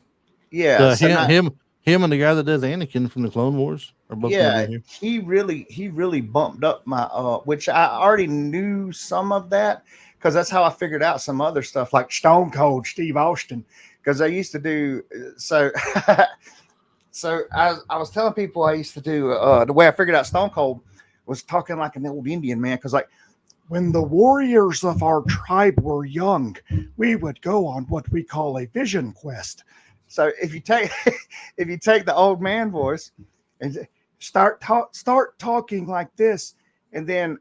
Yeah. Him and the guy that does Anakin from the Clone Wars are both here. He really bumped up my which I already knew some of that, because that's how I figured out some other stuff like Stone Cold Steve Austin, because I used to do so. So I was telling people I used to do the way I figured out Stone Cold was talking like an old Indian man, because like, when the warriors of our tribe were young, we would go on what we call a vision quest. So if you take the old man voice and start talking like this, and then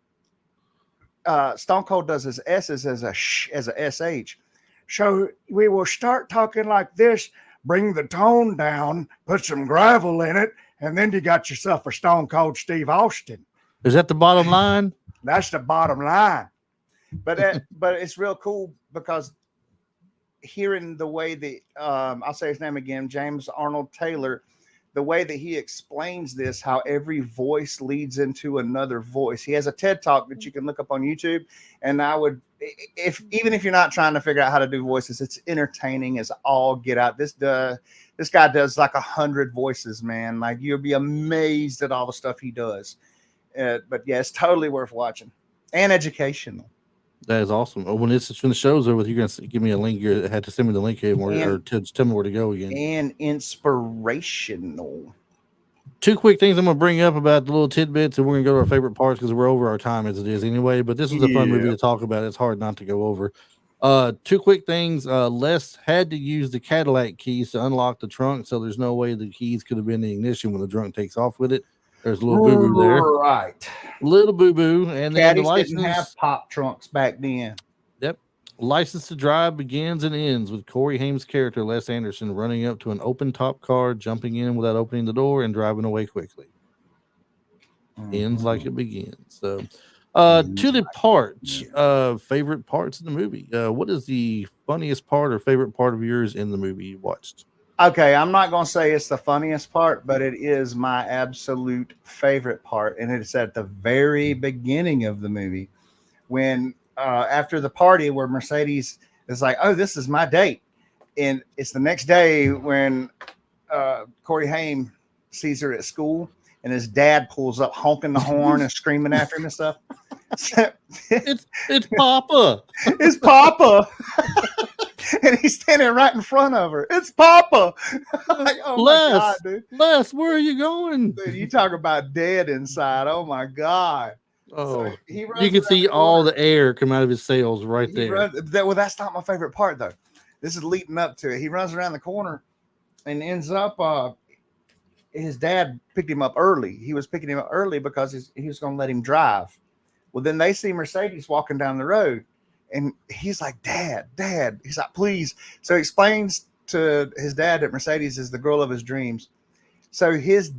Stone Cold does his S's as a SH. So we will start talking like this, bring the tone down, put some gravel in it, and then you got yourself a Stone Cold Steve Austin. Is that the bottom line? That's the bottom line. But it's real cool, because hearing the way that I'll say his name again, James Arnold Taylor, the way that he explains this, how every voice leads into another voice. He has a TED talk that you can look up on YouTube. And I would, even if you're not trying to figure out how to do voices, it's entertaining as all get out. This guy does like 100 voices, man. Like you'll be amazed at all the stuff he does. But yeah, it's totally worth watching and educational. That is awesome. When the show's over, you're gonna give me a link. You had to send me the link here, or tell me where to go again. And inspirational. Two quick things I'm gonna bring up about the little tidbits, and we're gonna go to our favorite parts because we're over our time as it is anyway. But this was a fun movie to talk about. It's hard not to go over. Two quick things. Les had to use the Cadillac keys to unlock the trunk, so there's no way the keys could have been in the ignition when the drunk takes off with it. There's a little boo boo there, right? Little boo boo, and then the license didn't have pop trunks back then. Yep. License to Drive begins and ends with Corey Haim's character Les Anderson running up to an open top car, jumping in without opening the door, and driving away quickly. Ends like it begins. So, to the parts, favorite parts of the movie. What is the funniest part or favorite part of yours in the movie you watched? Okay, I'm not going to say it's the funniest part, but it is my absolute favorite part. And it's at the very beginning of the movie when after the party where Mercedes is like, oh, this is my date. And it's the next day when Corey Haim sees her at school and his dad pulls up honking the horn and screaming after him and stuff. It's Papa. It's Papa. And he's standing right in front of her. It's Papa. Like, oh Les, my God, dude. Les, where are you going? Dude, you talk about dead inside. Oh my God. Oh, so you can see all the air come out of his sails right there. Well, that's not my favorite part though. This is leading up to it. He runs around the corner and ends up his dad picked him up early. He was picking him up early because he was going to let him drive. Well, then they see Mercedes walking down the road. And he's like, Dad. He's like, please. So he explains to his dad that Mercedes is the girl of his dreams. So his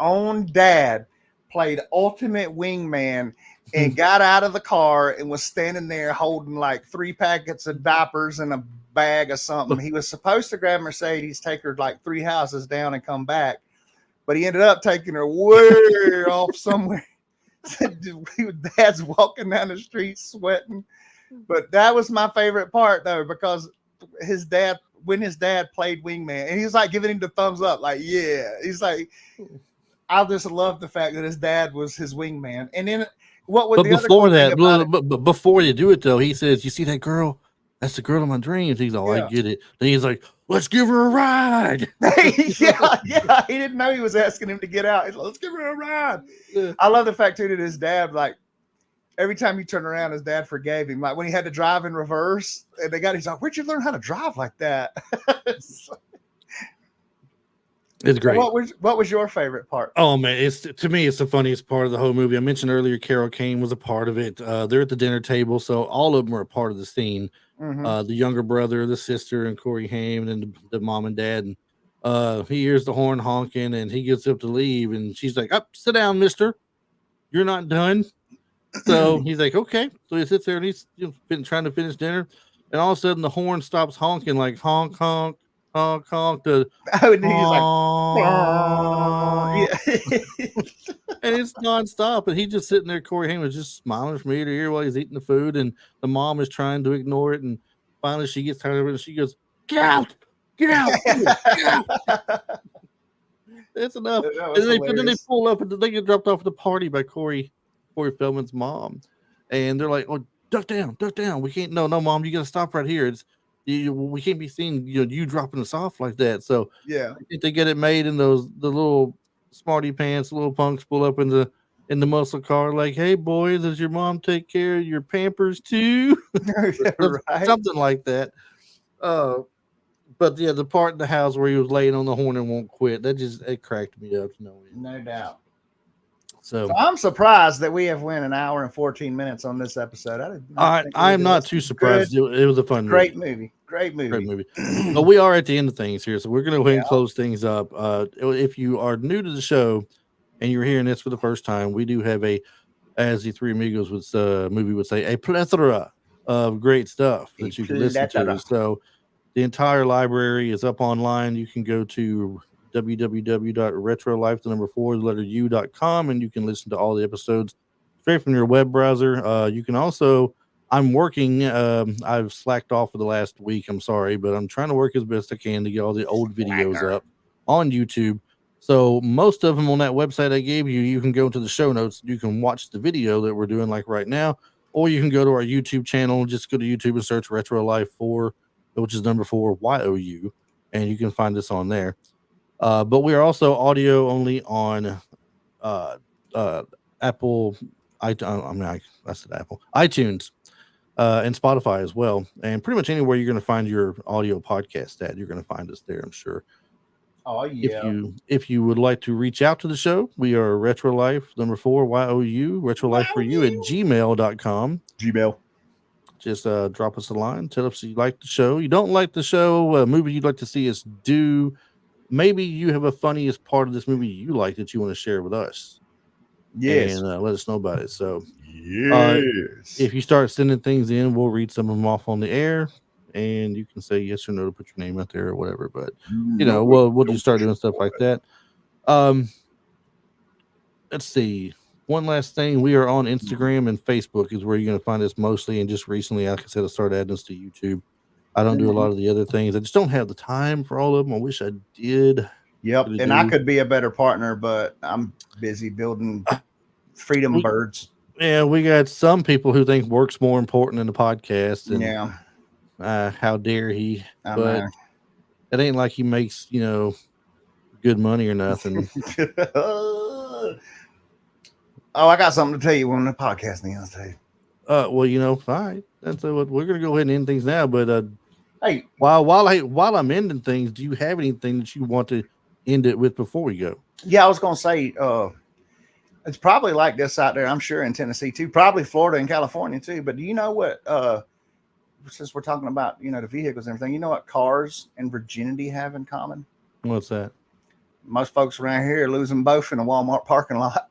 own dad, played ultimate wingman and got out of the car and was standing there holding like 3 packets of diapers and a bag of something. He was supposed to grab Mercedes, take her like 3 houses down and come back. But he ended up taking her way off somewhere. Dad's walking down the street sweating. But that was my favorite part though, because when his dad played wingman, and he was like giving him the thumbs up, like, yeah. He's like, I just love the fact that his dad was his wingman. And then what was before you do it though, he says, you see that girl? That's the girl of my dreams. He's all, I get it. Then he's like, let's give her a ride. yeah. He didn't know he was asking him to get out. He's like, let's give her a ride. Yeah. I love the fact too that his dad, like, every time he turned around, his dad forgave him. Like when he had to drive in reverse, and he's like, where'd you learn how to drive like that? It's great. What was your favorite part? Oh man, to me, it's the funniest part of the whole movie. I mentioned earlier, Carol Kane was a part of it. They're at the dinner table, so all of them are a part of the scene. Mm-hmm. The younger brother, the sister, and Corey Haim, and then the mom and dad. And he hears the horn honking, and he gets up to leave, and she's like, "Up, sit down, mister. You're not done." So he's like, "Okay." So he sits there, and he's been trying to finish dinner, and all of a sudden the horn stops honking, like honk, honk. Honk, honk, and he's like, and it's nonstop. And he's just sitting there. Corey Haim is just smiling from ear to ear while he's eating the food, and the mom is trying to ignore it. And finally, she gets tired of it, and she goes, "Get out, get out, get out." That's enough. And then they pull up, and they get dropped off at the party by Corey Feldman's mom, and they're like, "Oh, duck down, duck down. We can't. No, mom, you got to stop right here. We can't be seeing you dropping us off like that." So yeah, I think they get it made in the little smarty pants, little punks pull up in the muscle car, like, "Hey boys, does your mom take care of your Pampers too?" Right. Something like that. But yeah, the part in the house where he was laying on the horn and won't quit, it cracked me up. No doubt. So I'm surprised that we have went an hour and 14 minutes on this episode. I'm not too surprised. It was a fun movie. Great movie. But we are at the end of things here, so we're going to go ahead and close things up. If you are new to the show and you're hearing this for the first time, we do have as the Three Amigos movie would say, a plethora of great stuff that you can listen to. So the entire library is up online. You can go to www.retrolife4u.com, and you can listen to all the episodes straight from your web browser. You can also, I'm working, I've slacked off for the last week. I'm sorry, but I'm trying to work as best I can to get all the old videos Slacker. up on YouTube. So most of them on that website I gave you, you can go to the show notes. You can watch the video that we're doing like right now, or you can go to our YouTube channel. Just go to YouTube and search Retro Life 4, which is number 4 YOU, and you can find us on there. But we are also audio only on uh, uh, Apple, I said Apple, iTunes, and Spotify as well, and pretty much anywhere you're going to find your audio podcast at, you're going to find us there, I'm sure. Oh yeah. If you would like to reach out to the show, we are Retro Life number 4 YOU, Retro Life for you at gmail.com. Gmail. Just drop us a line. Tell us you like the show. You don't like the show, a movie you'd like to see us do. Maybe you have a funniest part of this movie you like that you want to share with us. Yes. And let us know about it. So Yes. if you start sending things in, we'll read some of them off on the air, and you can say yes or no to put your name out there or whatever. But we'll just start doing stuff like that. Let's see. One last thing, we are on Instagram and Facebook is where you're going to find us mostly. And just recently, like I said, I started adding us to YouTube. I don't do a lot of the other things. I just don't have the time for all of them. I wish I did. Yep. And I could be a better partner, but I'm busy building freedom birds. Yeah, we got some people who think work's more important than the podcast. And yeah. How dare he? I but know. It ain't like he makes, good money or nothing. Oh, I got something to tell you on the podcast, Neil. All right. That's what we're gonna go ahead and end things now. But hey, while I'm ending things, do you have anything that you want to end it with before we go? Yeah, I was gonna say, it's probably like this out there. I'm sure in Tennessee too, probably Florida and California too. But do you know what? Since we're talking about the vehicles and everything, you know what cars and virginity have in common? What's that? Most folks around here are losing both in a Walmart parking lot.